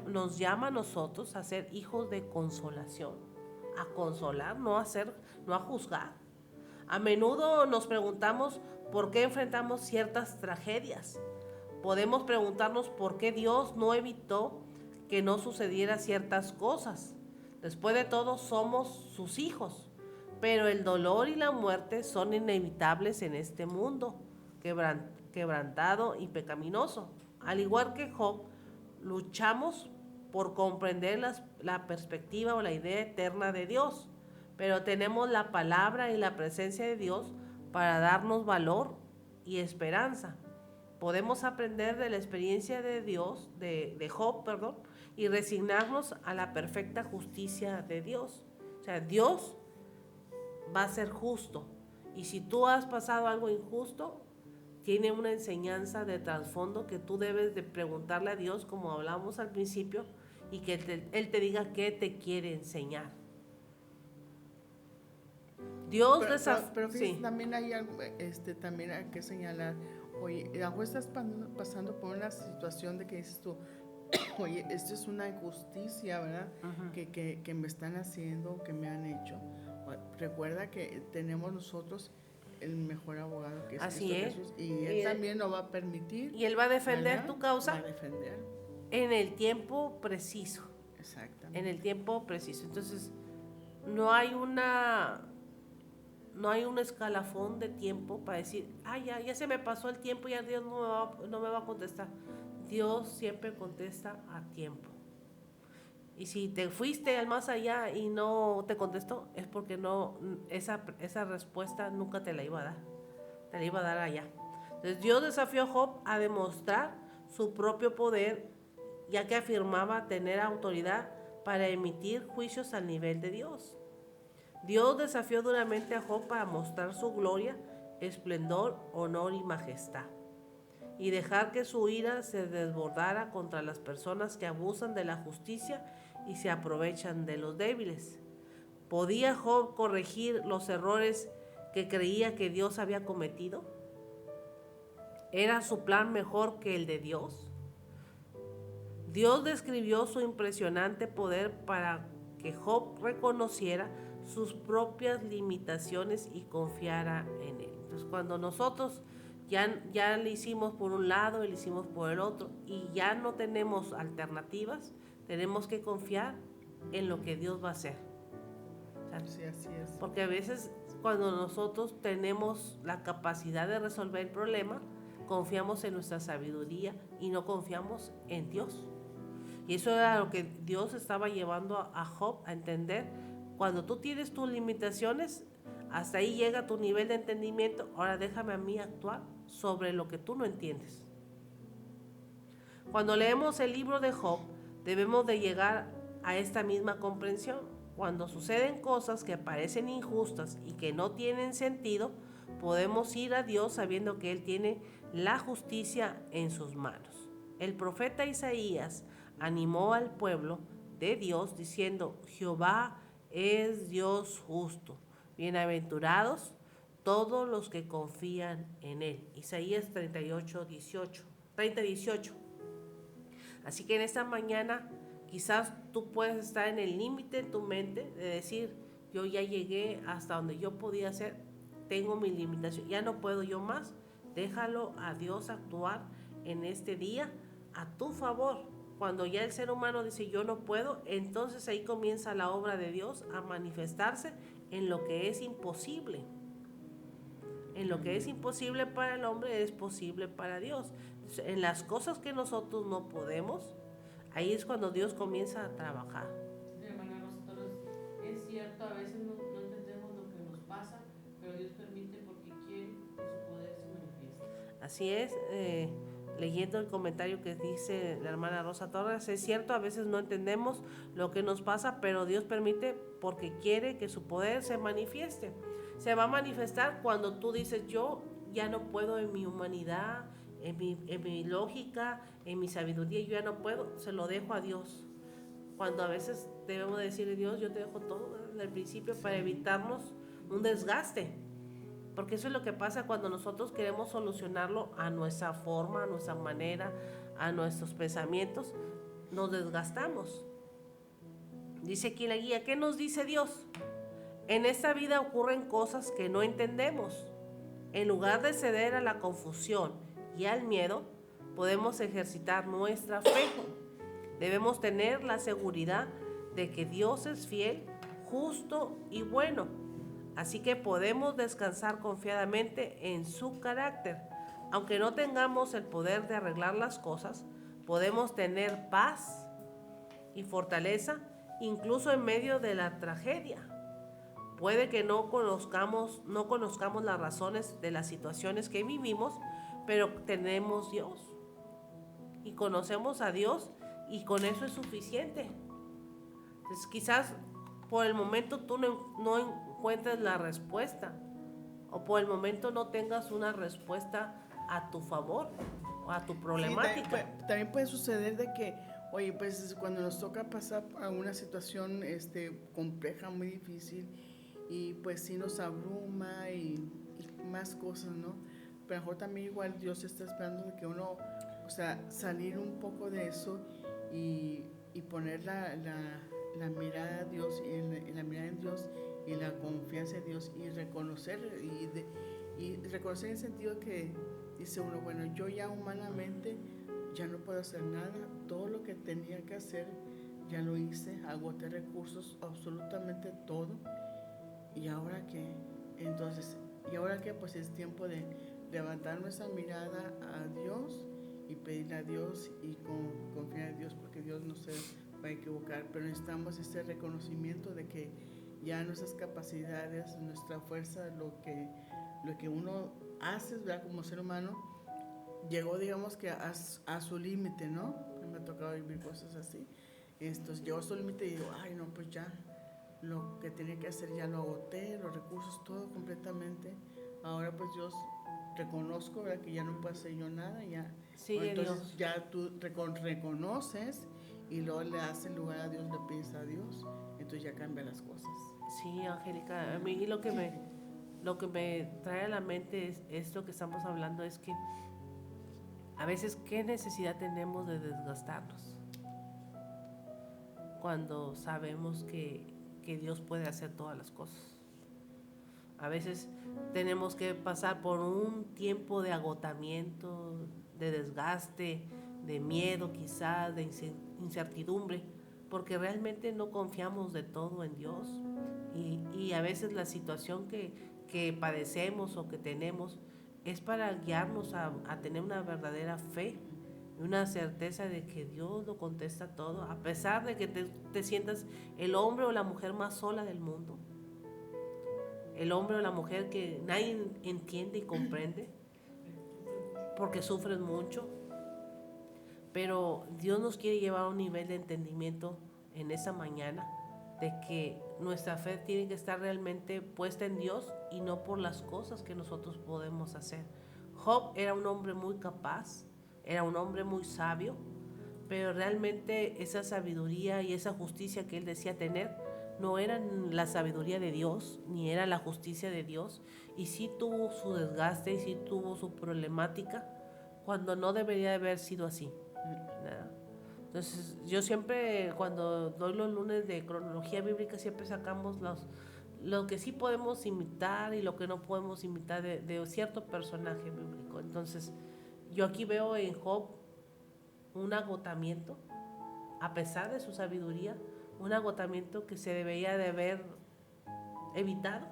nos llama a nosotros a ser hijos de consolación, a consolar, no a juzgar. A menudo nos preguntamos por qué enfrentamos ciertas tragedias. Podemos preguntarnos por qué Dios no evitó que no sucediera ciertas cosas. Después de todo, somos sus hijos, pero el dolor y la muerte son inevitables en este mundo quebrantado y pecaminoso. Al igual que Job, luchamos por comprender la perspectiva o la idea eterna de Dios, pero tenemos la palabra y la presencia de Dios para darnos valor y esperanza. Podemos aprender de la experiencia de Dios, de Job, y resignarnos a la perfecta justicia de Dios. O sea, Dios va a ser justo. Y si tú has pasado algo injusto, tiene una enseñanza de trasfondo que tú debes de preguntarle a Dios, como hablamos al principio, y que Él te diga qué te quiere enseñar. Dios pero sí. también hay algo, también hay que señalar, oye, a lo mejor estás pasando por una situación de que dices tú, oye, esto es una injusticia, ¿verdad? Uh-huh. Que me están haciendo, que me han hecho. Recuerda que tenemos nosotros el mejor abogado, que es Así Cristo es. Jesús, y Él también lo va a permitir. Y Él va a defender, ¿verdad? tu causa. Va a defender. En el tiempo preciso. Exactamente. En el tiempo preciso. Entonces, no hay un escalafón de tiempo para decir, ya se me pasó el tiempo, ya Dios no me va a contestar. Dios siempre contesta a tiempo. Y si te fuiste al más allá y no te contestó, es porque esa respuesta nunca te la iba a dar. Te la iba a dar allá. Entonces Dios desafió a Job a demostrar su propio poder, ya que afirmaba tener autoridad para emitir juicios al nivel de Dios. Dios desafió duramente a Job para mostrar su gloria, esplendor, honor y majestad, y dejar que su ira se desbordara contra las personas que abusan de la justicia y se aprovechan de los débiles. ¿Podía Job corregir los errores que creía que Dios había cometido? ¿Era su plan mejor que el de Dios? Dios describió su impresionante poder para que Job reconociera sus propias limitaciones y confiara en él. Entonces, cuando nosotros ya le hicimos por un lado y le hicimos por el otro y ya no tenemos alternativas, tenemos que confiar en lo que Dios va a hacer. O sea, Sí, así es. porque a veces cuando nosotros tenemos la capacidad de resolver el problema, confiamos en nuestra sabiduría y no confiamos en Dios. Y eso era lo que Dios estaba llevando a Job a entender, Cuando tú tienes tus limitaciones, hasta ahí llega tu nivel de entendimiento. Ahora déjame a mí actuar sobre lo que tú no entiendes. Cuando leemos el libro de Job, debemos de llegar a esta misma comprensión. Cuando suceden cosas que parecen injustas y que no tienen sentido, podemos ir a Dios sabiendo que Él tiene la justicia en sus manos. El profeta Isaías animó al pueblo de Dios diciendo: Jehová es Dios justo, bienaventurados todos los que confían en Él. Isaías 30:18. Así que en esta mañana quizás tú puedes estar en el límite en tu mente de decir: yo ya llegué hasta donde yo podía hacer, tengo mi limitación, ya no puedo yo más. Déjalo a Dios actuar en este día a tu favor. Cuando ya el ser humano dice yo no puedo, entonces ahí comienza la obra de Dios a manifestarse en lo que es imposible. En lo que es imposible para el hombre es posible para Dios. En las cosas que nosotros no podemos, ahí es cuando Dios comienza a trabajar. Sí, hermana Rosa Torres, es cierto, a veces no entendemos lo que nos pasa, pero Dios permite porque quiere que su poder se manifieste. Así es, leyendo el comentario que dice la hermana Rosa Torres, es cierto, a veces no entendemos lo que nos pasa, pero Dios permite porque quiere que su poder se manifieste. Se va a manifestar cuando tú dices: yo ya no puedo en mi humanidad, en mi lógica, en mi sabiduría, yo ya no puedo, se lo dejo a Dios. Cuando a veces debemos decirle: Dios, yo te dejo todo desde el principio, sí, para evitarnos un desgaste. Porque eso es lo que pasa cuando nosotros queremos solucionarlo a nuestra forma, a nuestra manera, a nuestros pensamientos, nos desgastamos. Dice aquí la guía, ¿qué nos dice Dios? En esta vida ocurren cosas que no entendemos. En lugar de ceder a la confusión y al miedo, podemos ejercitar nuestra fe. Debemos tener la seguridad de que Dios es fiel, justo y bueno. Así que podemos descansar confiadamente en su carácter. Aunque no tengamos el poder de arreglar las cosas, podemos tener paz y fortaleza incluso en medio de la tragedia. Puede que no conozcamos las razones de las situaciones que vivimos, pero tenemos Dios y conocemos a Dios y con eso es suficiente. Entonces, quizás por el momento tú no encuentres la respuesta o por el momento no tengas una respuesta a tu favor o a tu problemática. Sí, también puede suceder de que, oye, pues cuando nos toca pasar a una situación compleja, muy difícil, y pues sí nos abruma y más cosas, ¿no? Pero mejor también igual Dios está esperando de que uno, o sea, salir un poco de eso y poner la mirada a Dios, y la mirada en Dios y la confianza en Dios y reconocer y reconocer en el sentido que dice uno, bueno, yo ya humanamente ya no puedo hacer nada, todo lo que tenía que hacer ya lo hice, agoté recursos, absolutamente todo. ¿Y ahora qué? Entonces, ¿y ahora qué? Pues es tiempo de levantar nuestra mirada a Dios y pedirle a Dios y confiar en Dios, porque Dios no se va a equivocar, pero necesitamos ese reconocimiento de que ya nuestras capacidades, nuestra fuerza, lo que uno hace, ¿verdad? Como ser humano, llegó, digamos que a su límite, ¿no? Me ha tocado vivir cosas así. Entonces llegó a su límite y digo, ay, no, pues ya lo que tenía que hacer ya lo agoté, los recursos, todo completamente. Ahora pues Dios, reconozco, ¿verdad? Que ya no puedo hacer yo nada, ya. Sigue Entonces Dios. ya tú reconoces y luego le haces lugar a Dios, le pides a Dios, entonces ya cambian las cosas. Sí, Angélica, a mí lo que me trae a la mente es esto que estamos hablando, es que a veces qué necesidad tenemos de desgastarnos cuando sabemos que Dios puede hacer todas las cosas. A veces tenemos que pasar por un tiempo de agotamiento, de desgaste, de miedo quizás, de incertidumbre, porque realmente no confiamos de todo en Dios. Y a veces la situación que padecemos o que tenemos es para guiarnos a tener una verdadera fe y una certeza de que Dios lo contesta todo, a pesar de que te sientas el hombre o la mujer más sola del mundo, el hombre o la mujer que nadie entiende y comprende, porque sufren mucho, pero Dios nos quiere llevar a un nivel de entendimiento en esa mañana, de que nuestra fe tiene que estar realmente puesta en Dios y no por las cosas que nosotros podemos hacer. Job era un hombre muy capaz, era un hombre muy sabio, pero realmente esa sabiduría y esa justicia que él decía tener no era la sabiduría de Dios, ni era la justicia de Dios, y sí tuvo su desgaste y sí tuvo su problemática, cuando no debería de haber sido así, ¿verdad? Entonces, yo siempre, cuando doy los lunes de cronología bíblica, siempre sacamos lo que sí podemos imitar y lo que no podemos imitar de cierto personaje bíblico. Entonces, yo aquí veo en Job un agotamiento, a pesar de su sabiduría, un agotamiento que se debería de haber evitado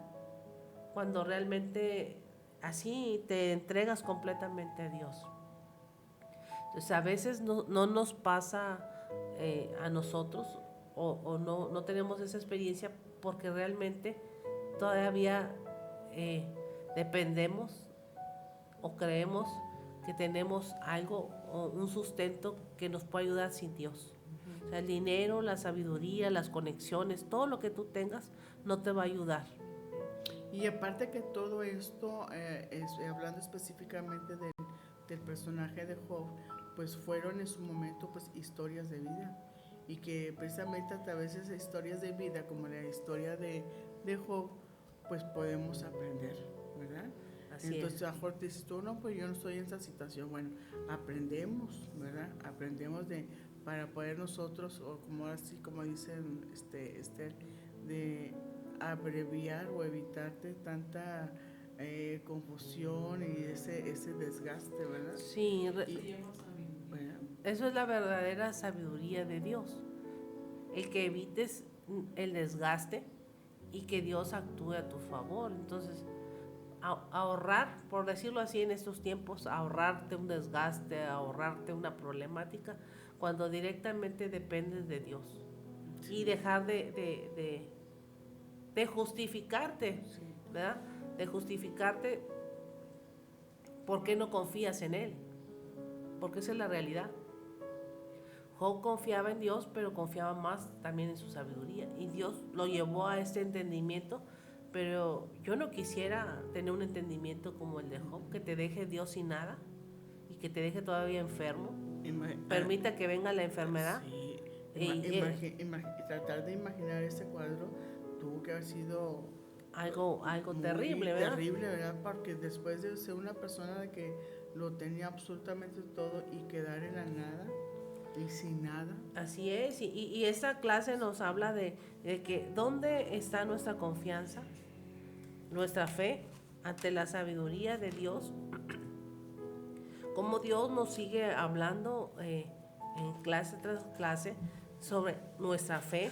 cuando realmente así te entregas completamente a Dios. Entonces, a veces no nos pasa a nosotros o no tenemos esa experiencia porque realmente todavía dependemos o creemos que tenemos algo o un sustento que nos puede ayudar sin Dios. O sea, el dinero, la sabiduría, las conexiones, todo lo que tú tengas no te va a ayudar. Y aparte que todo esto, hablando específicamente del personaje de Job, pues fueron en su momento pues historias de vida, y que precisamente a través de esas historias de vida, como la historia de Job, pues podemos aprender, ¿verdad? Así Entonces, es. a lo mejor dices tú, no, pues yo no estoy en esa situación. Bueno, aprendemos, ¿verdad? Aprendemos para poder nosotros, o como así como dicen Esther, de abreviar o evitarte tanta confusión y ese desgaste, ¿verdad? Sí, Y, bueno, eso es la verdadera sabiduría de Dios. El que evites el desgaste y que Dios actúe a tu favor. Entonces, ahorrar, por decirlo así en estos tiempos, ahorrarte un desgaste, ahorrarte una problemática, cuando directamente dependes de Dios. sí, Y dejar de justificarte, sí, ¿verdad? De justificarte porque no confías en Él, porque esa es la realidad. Job confiaba en Dios, pero confiaba más también en su sabiduría. Y Dios lo llevó a este entendimiento, pero yo no quisiera tener un entendimiento como el de Job, que te deje Dios sin nada y que te deje todavía enfermo. Permita que venga la enfermedad. sí, Y, tratar de imaginar ese cuadro tuvo que haber sido algo muy terrible, ¿verdad? terrible, ¿verdad? Porque después de ser una persona de que lo tenía absolutamente todo y quedar en la nada y sin nada. Así es, y esta clase nos habla de que dónde está nuestra confianza, nuestra fe ante la sabiduría de Dios, cómo Dios nos sigue hablando en clase tras clase sobre nuestra fe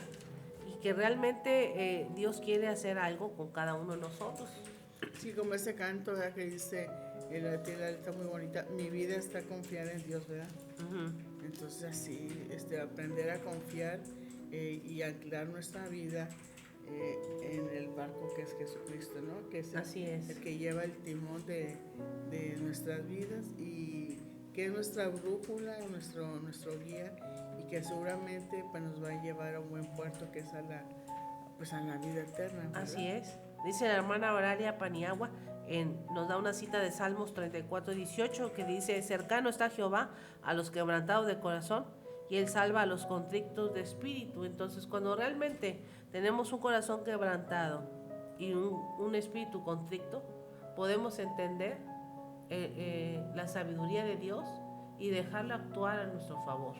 y que realmente Dios quiere hacer algo con cada uno de nosotros. Sí, como ese canto, ¿verdad? Que dice, la letra muy bonita, mi vida está confiada en Dios, ¿verdad? Uh-huh. Entonces así, aprender a confiar y anclar nuestra vida en el barco que es Jesucristo, ¿no? Que es Así es. el que lleva el timón de nuestras vidas y que es nuestra brújula, nuestro guía, y que seguramente pues, nos va a llevar a un buen puerto, que es a la vida eterna, ¿verdad? Así es. Dice la hermana Oralia Paniagua, nos da una cita de Salmos 34:18 que dice, cercano está Jehová a los quebrantados de corazón y Él salva a los contrictos de espíritu. Entonces, cuando realmente tenemos un corazón quebrantado y un espíritu contricto, podemos entender la sabiduría de Dios y dejarlo actuar a nuestro favor.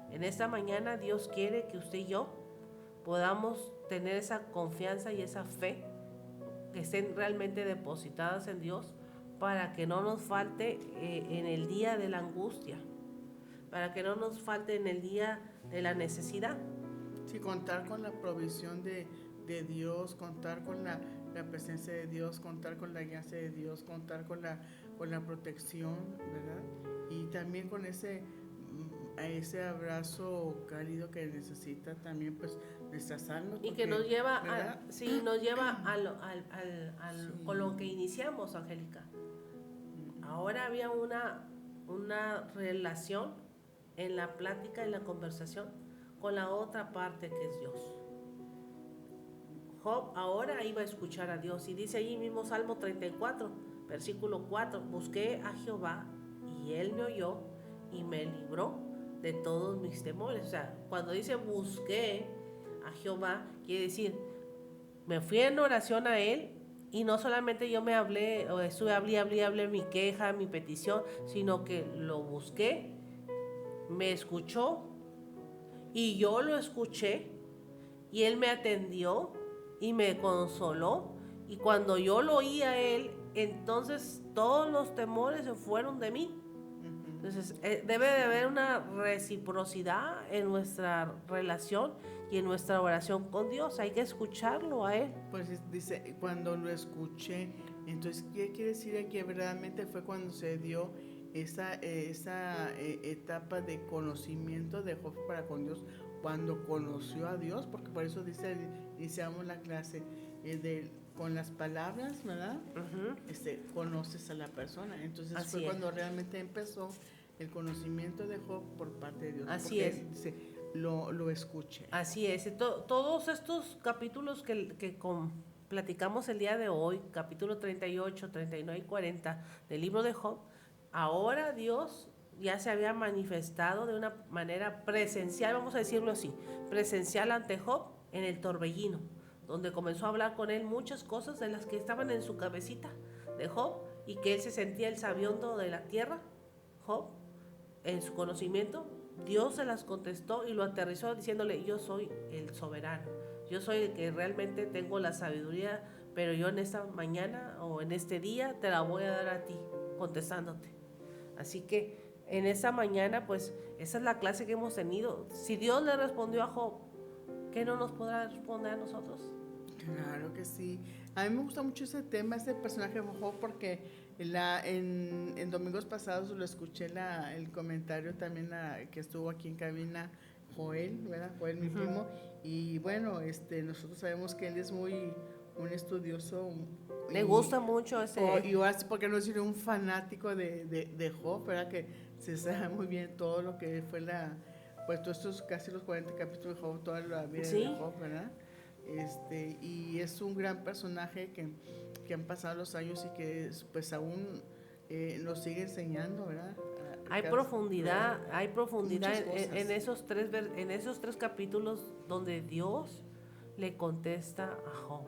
En esta mañana Dios quiere que usted y yo podamos tener esa confianza y esa fe que estén realmente depositadas en Dios para que no nos falte en el día de la angustia, para que no nos falte en el día de la necesidad. Sí, contar con la provisión de Dios, contar con la presencia de Dios, contar con la guía de Dios, contar con con la protección, ¿verdad? Y también con ese abrazo cálido que necesita también, pues, nuestras almas. Y que Porque, nos lleva ¿verdad? sí, nos lleva Sí. con lo que iniciamos, Angélica. Ahora había una relación en la plática, en la conversación, con la otra parte que es Dios. Job ahora iba a escuchar a Dios y dice ahí mismo Salmo 34, versículo 4, busqué a Jehová y él me oyó y me libró de todos mis temores. O sea, cuando dice busqué a Jehová, quiere decir, me fui en oración a él y no solamente yo me hablé, o estuve, hablé mi queja, mi petición, sino que lo busqué, me escuchó y yo lo escuché y él me atendió y me consoló. Y cuando yo lo oí a él, entonces todos los temores se fueron de mí. Entonces debe de haber una reciprocidad en nuestra relación y en nuestra oración con Dios. Hay que escucharlo a él. Pues dice, cuando lo escuché, entonces, ¿qué quiere decir aquí? Verdaderamente fue cuando se dio esa etapa de conocimiento de Job para con Dios, cuando conoció a Dios, porque por eso dice, iniciamos la clase con las palabras, ¿verdad? Conoces a la persona. Entonces Así fue es. cuando realmente empezó el conocimiento de Job por parte de Dios. Así porque es. Dice, lo escuché. Así es. Todos estos capítulos platicamos el día de hoy, capítulo 38, 39 y 40 del libro de Job, ahora Dios ya se había manifestado de una manera presencial, vamos a decirlo así, presencial ante Job en el torbellino, donde comenzó a hablar con él muchas cosas de las que estaban en su cabecita de Job y que él se sentía el sabiondo de la tierra, Job, en su conocimiento. Dios se las contestó y lo aterrizó diciéndole, yo soy el soberano, yo soy el que realmente tengo la sabiduría, pero yo en esta mañana o en este día te la voy a dar a ti, contestándote. Así que en esta mañana, pues esa es la clase que hemos tenido. Si Dios le respondió a Job, ¿qué no nos podrá responder a nosotros? Claro que sí. A mí me gusta mucho ese tema, ese personaje de Job, porque en domingos pasados lo escuché el comentario también que estuvo aquí en cabina Joel, ¿verdad? Joel, mi primo. Y bueno, nosotros sabemos que él es un estudioso. Le gusta mucho ese... Y ahora sí, ¿por qué no decir un fanático de Job, ¿verdad? Que se sabe muy bien todo lo que fue pues todos estos casi los 40 capítulos de Job, toda la vida ¿Sí? de Job, ¿verdad? Y es un gran personaje que han pasado los años y que pues aún nos sigue enseñando, ¿verdad? Hay profundidad en en esos tres capítulos donde Dios le contesta a Job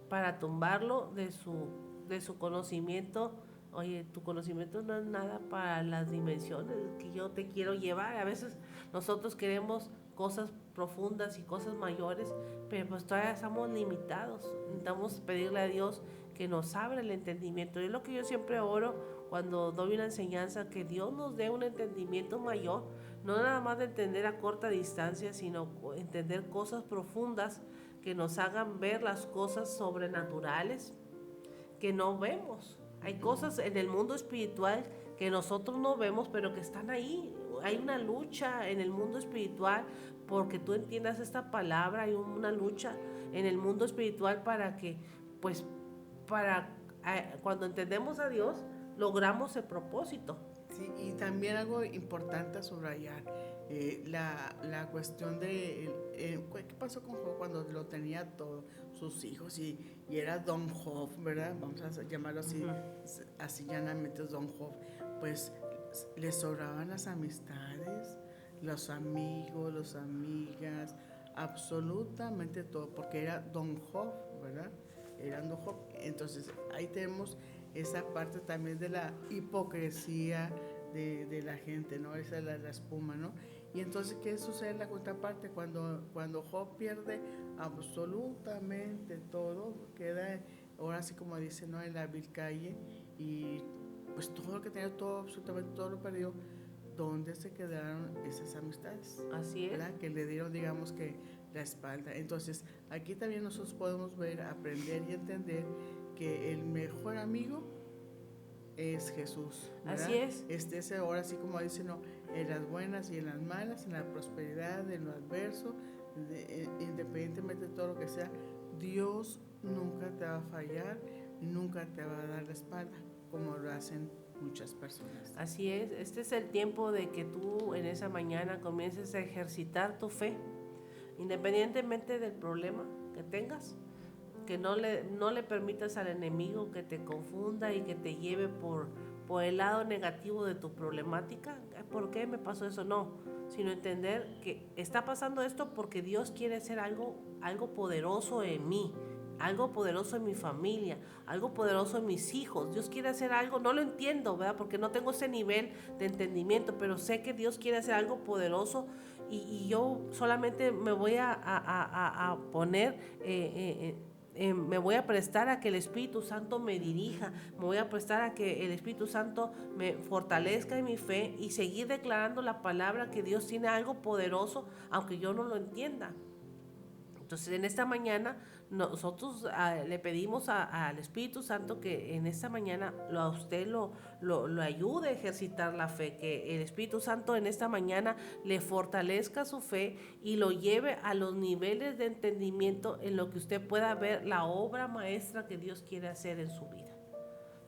para tumbarlo de su conocimiento. Oye, tu conocimiento no es nada para las dimensiones que yo te quiero llevar. A veces nosotros queremos cosas profundas y cosas mayores, pero pues todavía estamos limitados. Necesitamos pedirle a Dios que nos abra el entendimiento. Es lo que yo siempre oro cuando doy una enseñanza, que Dios nos dé un entendimiento mayor, no nada más de entender a corta distancia, sino entender cosas profundas que nos hagan ver las cosas sobrenaturales que no vemos. Hay cosas en el mundo espiritual que nosotros no vemos, pero que están ahí. Hay una lucha en el mundo espiritual porque tú entiendas esta palabra. Hay una lucha en el mundo espiritual para que, pues, cuando entendemos a Dios, logramos el propósito. Sí, y también algo importante a subrayar, la cuestión de qué pasó con Job cuando lo tenía todo, sus hijos, y era Don Job, ¿verdad? Vamos a llamarlo así, así llanamente es Don Job. Pues le sobraban las amistades, los amigos, las amigas, absolutamente todo, porque era Don Job, ¿verdad? Era Don Job. Entonces ahí tenemos esa parte también de la hipocresía de la gente, ¿no? Esa es la espuma, ¿no? Y entonces, ¿qué sucede en la contraparte? Cuando Job pierde absolutamente todo, queda, ahora sí como dice, ¿no? En la vil calle, y pues todo lo que tenía, todo, absolutamente todo lo perdió. ¿Dónde se quedaron esas amistades? Así es. ¿Verdad? Que le dieron, digamos que, la espalda. Entonces, aquí también nosotros podemos ver, aprender y entender que el mejor amigo es Jesús, ¿verdad? Así es. Estés ahora, así como dice, no, en las buenas y en las malas, en la prosperidad, en lo adverso, independientemente de todo lo que sea, Dios nunca te va a fallar, nunca te va a dar la espalda, como lo hacen muchas personas. Así es, este es el tiempo de que tú en esa mañana comiences a ejercitar tu fe, independientemente del problema que tengas, que no le permitas al enemigo que te confunda y que te lleve por el lado negativo de tu problemática. ¿Por qué me pasó eso? No, sino entender que está pasando esto porque Dios quiere hacer algo poderoso en mí, algo poderoso en mi familia, algo poderoso en mis hijos. Dios quiere hacer algo, no lo entiendo, ¿verdad? Porque no tengo ese nivel de entendimiento, pero sé que Dios quiere hacer algo poderoso y yo solamente me voy a poner... me voy a prestar a que el Espíritu Santo me dirija, me voy a prestar a que el Espíritu Santo me fortalezca en mi fe y seguir declarando la palabra que Dios tiene algo poderoso, aunque yo no lo entienda. Entonces en esta mañana nosotros le pedimos al Espíritu Santo que en esta mañana a usted lo ayude a ejercitar la fe, que el Espíritu Santo en esta mañana le fortalezca su fe y lo lleve a los niveles de entendimiento en lo que usted pueda ver la obra maestra que Dios quiere hacer en su vida.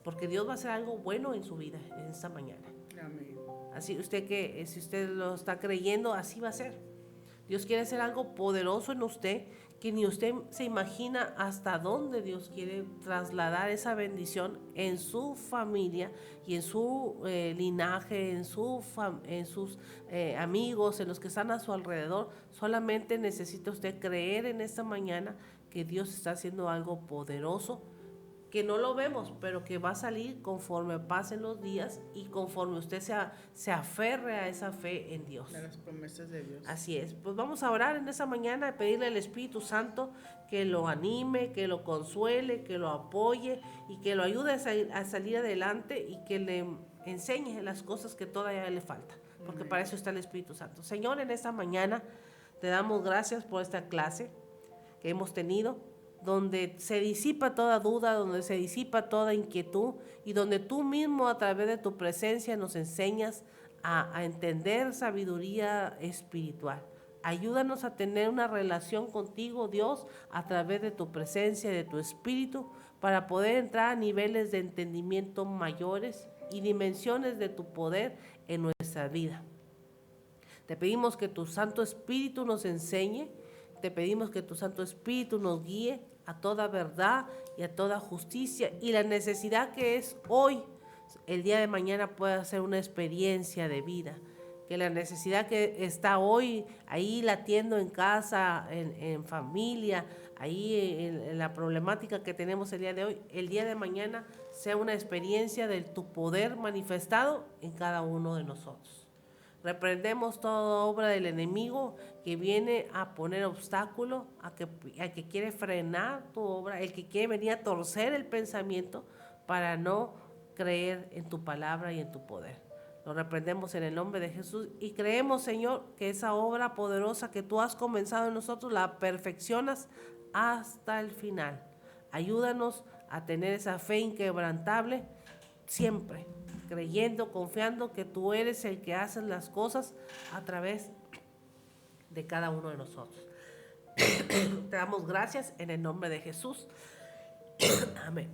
Porque Dios va a hacer algo bueno en su vida en esta mañana. Amén. Así si usted lo está creyendo, así va a ser. Dios quiere hacer algo poderoso en usted que ni usted se imagina hasta dónde Dios quiere trasladar esa bendición en su familia y en su linaje, en sus amigos, en los que están a su alrededor. Solamente necesita usted creer en esta mañana que Dios está haciendo algo poderoso, que no lo vemos, pero que va a salir conforme pasen los días y conforme usted se aferre a esa fe en Dios. A las promesas de Dios. Así es. Pues vamos a orar en esa mañana, a pedirle al Espíritu Santo que lo anime, que lo consuele, que lo apoye y que lo ayude a salir adelante y que le enseñe las cosas que todavía le falta, porque para eso está el Espíritu Santo. Señor, en esta mañana te damos gracias por esta clase que hemos tenido, donde se disipa toda duda, donde se disipa toda inquietud y donde tú mismo a través de tu presencia nos enseñas a entender sabiduría espiritual. Ayúdanos a tener una relación contigo, Dios, a través de tu presencia, de tu espíritu, para poder entrar a niveles de entendimiento mayores y dimensiones de tu poder en nuestra vida. Te pedimos que tu Santo Espíritu nos enseñe. Te pedimos que tu Santo Espíritu nos guíe a toda verdad y a toda justicia, y la necesidad que es hoy, el día de mañana pueda ser una experiencia de vida. Que la necesidad que está hoy ahí latiendo en casa, en familia, ahí en la problemática que tenemos el día de hoy, el día de mañana sea una experiencia de tu poder manifestado en cada uno de nosotros. Reprendemos toda obra del enemigo que viene a poner obstáculo, a que quiere frenar tu obra, el que quiere venir a torcer el pensamiento para no creer en tu palabra y en tu poder. Lo reprendemos en el nombre de Jesús y creemos, Señor, que esa obra poderosa que tú has comenzado en nosotros la perfeccionas hasta el final. Ayúdanos a tener esa fe inquebrantable siempre, creyendo, confiando que tú eres el que haces las cosas a través de cada uno de nosotros. Te damos gracias en el nombre de Jesús. Amén.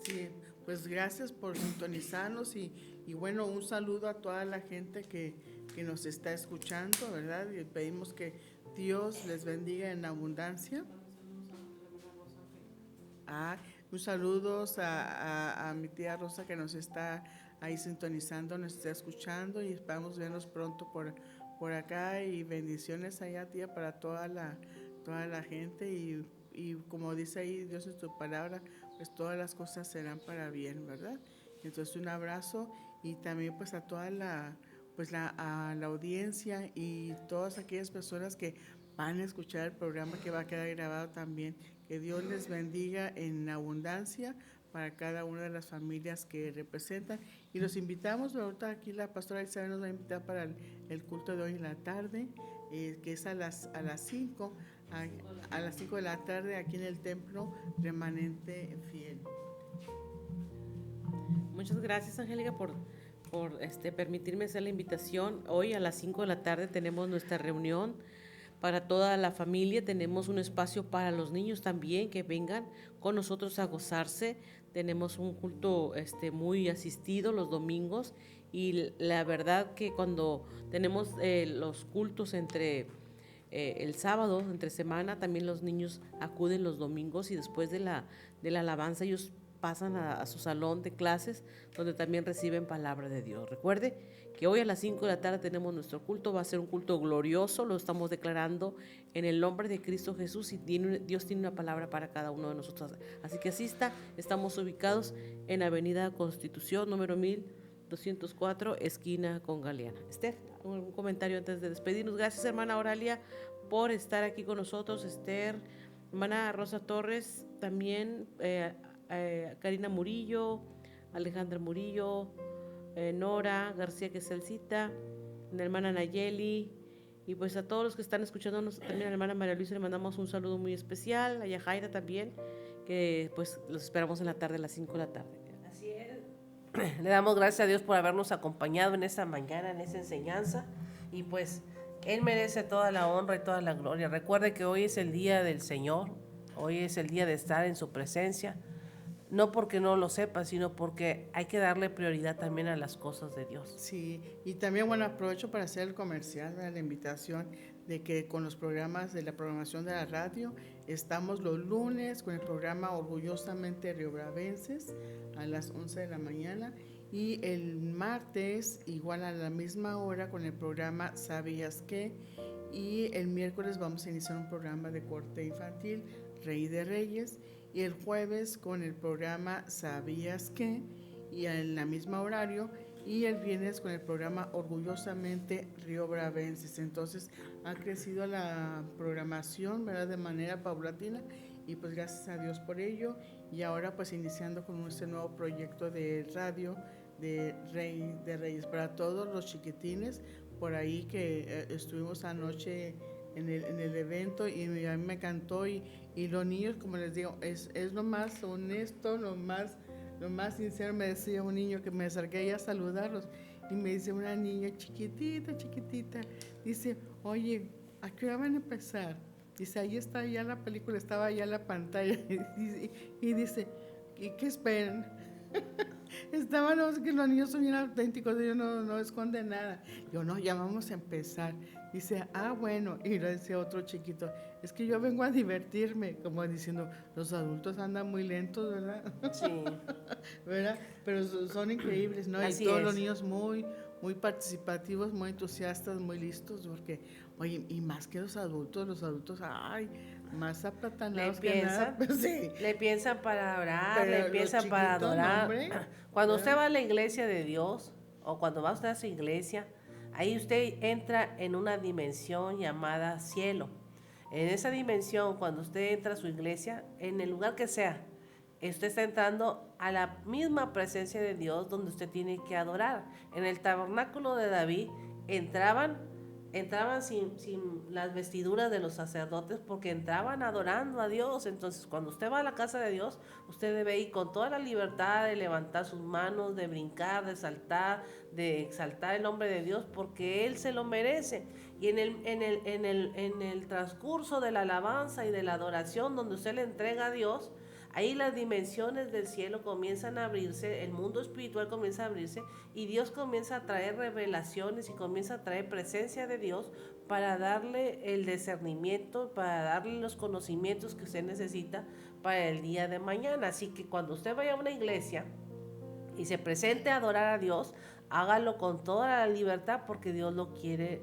Sí, pues gracias por sintonizarnos y bueno, un saludo a toda la gente que nos está escuchando, ¿verdad? Y pedimos que Dios les bendiga en abundancia. Un saludo a mi tía Rosa que nos está ahí sintonizando, nos está escuchando y esperamos vernos pronto por acá, y bendiciones allá, tía, para toda la gente y como dice ahí Dios en tu palabra, pues todas las cosas serán para bien, ¿verdad? Entonces un abrazo y también pues a toda a la audiencia y todas aquellas personas que van a escuchar el programa que va a quedar grabado también. Que Dios les bendiga en abundancia para cada una de las familias que representan. Y los invitamos, ahorita aquí la pastora Isabel nos va a invitar para el culto de hoy en la tarde, que es a las 5 de la tarde aquí en el templo Remanente Fiel. Muchas gracias, Angélica, por permitirme hacer la invitación. Hoy a las 5 de la tarde tenemos nuestra reunión para toda la familia. Tenemos un espacio para los niños también que vengan con nosotros a gozarse. Tenemos un culto muy asistido los domingos, y la verdad que cuando tenemos los cultos el sábado, entre semana, también los niños acuden los domingos, y después de la alabanza ellos pasan a su salón de clases, donde también reciben palabra de Dios. Recuerde que hoy a las 5 de la tarde tenemos nuestro culto. Va a ser un culto glorioso, lo estamos declarando en el nombre de Cristo Jesús, y Dios tiene una palabra para cada uno de nosotros. Así que asista. Estamos ubicados en Avenida Constitución, número 1204, esquina con Galeana. Esther, un comentario antes de despedirnos. Gracias, hermana Oralia, por estar aquí con nosotros. Esther, hermana Rosa Torres, también Karina Murillo, Alejandra Murillo, Nora García Quesalcita, la hermana Nayeli, y pues a todos los que están escuchándonos, también a la hermana María Luisa le mandamos un saludo muy especial, a Yajaira también, que pues los esperamos en la tarde, a las 5 de la tarde. Así es. Le damos gracias a Dios por habernos acompañado en esta mañana, en esta enseñanza, y pues Él merece toda la honra y toda la gloria. Recuerde que hoy es el día del Señor, hoy es el día de estar en su presencia, no porque no lo sepa, sino porque hay que darle prioridad también a las cosas de Dios. Sí, y también, bueno, aprovecho para hacer el comercial, ¿verdad? La invitación de que con los programas de la programación de la radio, estamos los lunes con el programa Orgullosamente Riobravenses a las 11 de la mañana, y el martes igual a la misma hora con el programa ¿Sabías qué? Y el miércoles vamos a iniciar un programa de corte infantil, Rey de Reyes, y el jueves con el programa ¿Sabías qué? Y en la misma horario, y el viernes con el programa Orgullosamente Riobravenses. Entonces ha crecido la programación, ¿verdad?, de manera paulatina, y pues gracias a Dios por ello. Y ahora pues iniciando con este nuevo proyecto de radio de Rey de Reyes para todos los chiquitines por ahí que estuvimos anoche en el evento, y a mí me encantó, y los niños, como les digo, es lo más honesto, lo más sincero. Me decía un niño que me acerqué ahí a saludarlos, y me dice una niña chiquitita, dice, oye, ¿a qué hora van a empezar? Dice, ahí está ya la película, estaba ya la pantalla, y dice, ¿y qué esperan? Estaban que los niños son bien auténticos, ellos no esconden nada. Yo, no, ya vamos a empezar. Dice, bueno, y le decía otro chiquito, es que yo vengo a divertirme, como diciendo, los adultos andan muy lentos, ¿verdad? Sí. ¿Verdad? Pero son increíbles, ¿no? Así y todos es. los niños muy participativos, muy entusiastas, muy listos, porque, oye, y más que los adultos, ay, más aplatanados que nada. Pues, sí. Le piensan para orar, Pero le piensan los para chiquitos, adorar. no, hombre, Cuando ¿verdad? usted va a la iglesia de Dios, o cuando va usted a su iglesia, ahí usted entra en una dimensión llamada cielo. En esa dimensión, cuando usted entra a su iglesia, en el lugar que sea, usted está entrando a la misma presencia de Dios donde usted tiene que adorar. En el tabernáculo de David entraban sin las vestiduras de los sacerdotes, porque entraban adorando a Dios. Entonces, cuando usted va a la casa de Dios, usted debe ir con toda la libertad de levantar sus manos, de brincar, de saltar, de exaltar el nombre de Dios, porque Él se lo merece. Y en el transcurso de la alabanza y de la adoración, donde usted le entrega a Dios, ahí las dimensiones del cielo comienzan a abrirse, el mundo espiritual comienza a abrirse, y Dios comienza a traer revelaciones y comienza a traer presencia de Dios para darle el discernimiento, para darle los conocimientos que usted necesita para el día de mañana. Así que cuando usted vaya a una iglesia y se presente a adorar a Dios, hágalo con toda la libertad, porque Dios lo quiere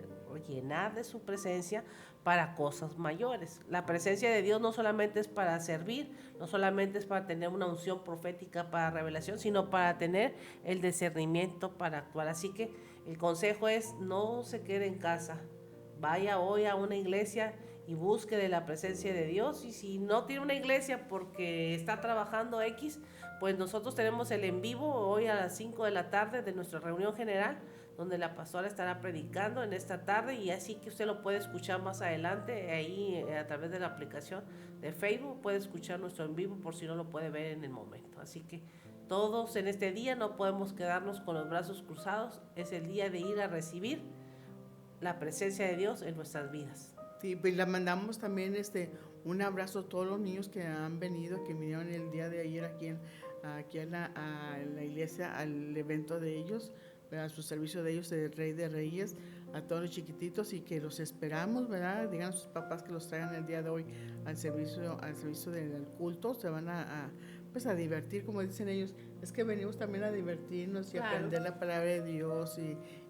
llenar de su presencia para cosas mayores. La presencia de Dios no solamente es para servir, no solamente es para tener una unción profética para revelación, sino para tener el discernimiento para actuar. Así que el consejo es: no se quede en casa, vaya hoy a una iglesia y busque de la presencia de Dios. Y si no tiene una iglesia porque está trabajando X, pues nosotros tenemos el en vivo hoy a las 5 de la tarde de nuestra reunión general, donde la pastora estará predicando en esta tarde, y así que usted lo puede escuchar más adelante ahí a través de la aplicación de Facebook. Puede escuchar nuestro en vivo por si no lo puede ver en el momento. Así que Todos en este día no podemos quedarnos con los brazos cruzados, es el día de ir a recibir la presencia de Dios en nuestras vidas. Sí, pues le mandamos también un abrazo a todos los niños que han venido, que vinieron el día de ayer aquí a la iglesia, al evento de ellos, a su servicio de ellos, del Rey de Reyes, a todos los chiquititos, y que los esperamos, ¿verdad? Digan a sus papás que los traigan el día de hoy al servicio del culto. Se van pues a divertir, como dicen ellos. Es que venimos también a divertirnos y a aprender la palabra de Dios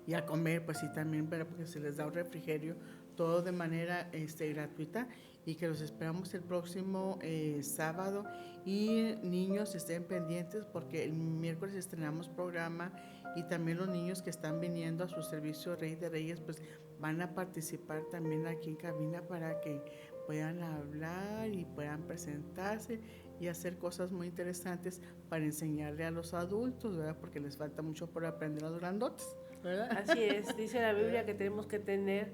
y a comer, pues sí, también, ¿verdad? Porque se les da un refrigerio, todo de manera gratuita, y que los esperamos el próximo sábado. Y niños, estén pendientes porque el miércoles estrenamos programa, y también los niños que están viniendo a su servicio Rey de Reyes pues van a participar también aquí en cabina para que puedan hablar y puedan presentarse y hacer cosas muy interesantes para enseñarle a los adultos, ¿verdad? Porque les falta mucho por aprender a los grandotes, ¿verdad? Así es, dice la Biblia que tenemos que tener,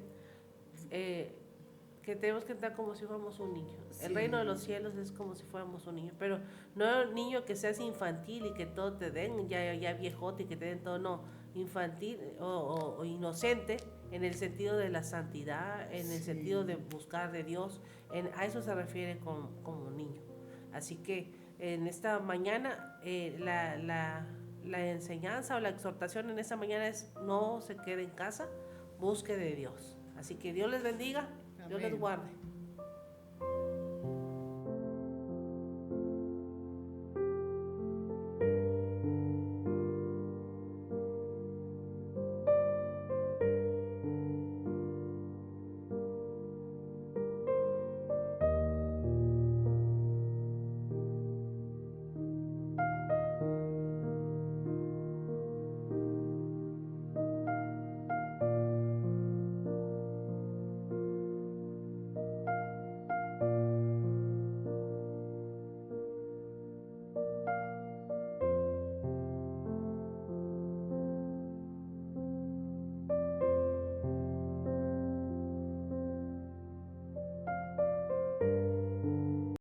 que tenemos que entrar como si fuéramos un niño. Sí. El reino de los cielos es como si fuéramos un niño, pero no un niño que seas infantil y que todo te den, ya viejote y que te den todo, no, infantil o inocente en el sentido de la santidad, en el sentido de buscar de Dios, a eso se refiere como niño. Así que en esta mañana la enseñanza o la exhortación en esta mañana es: no se quede en casa, busque de Dios. Así que Dios les bendiga, Dios les guarde.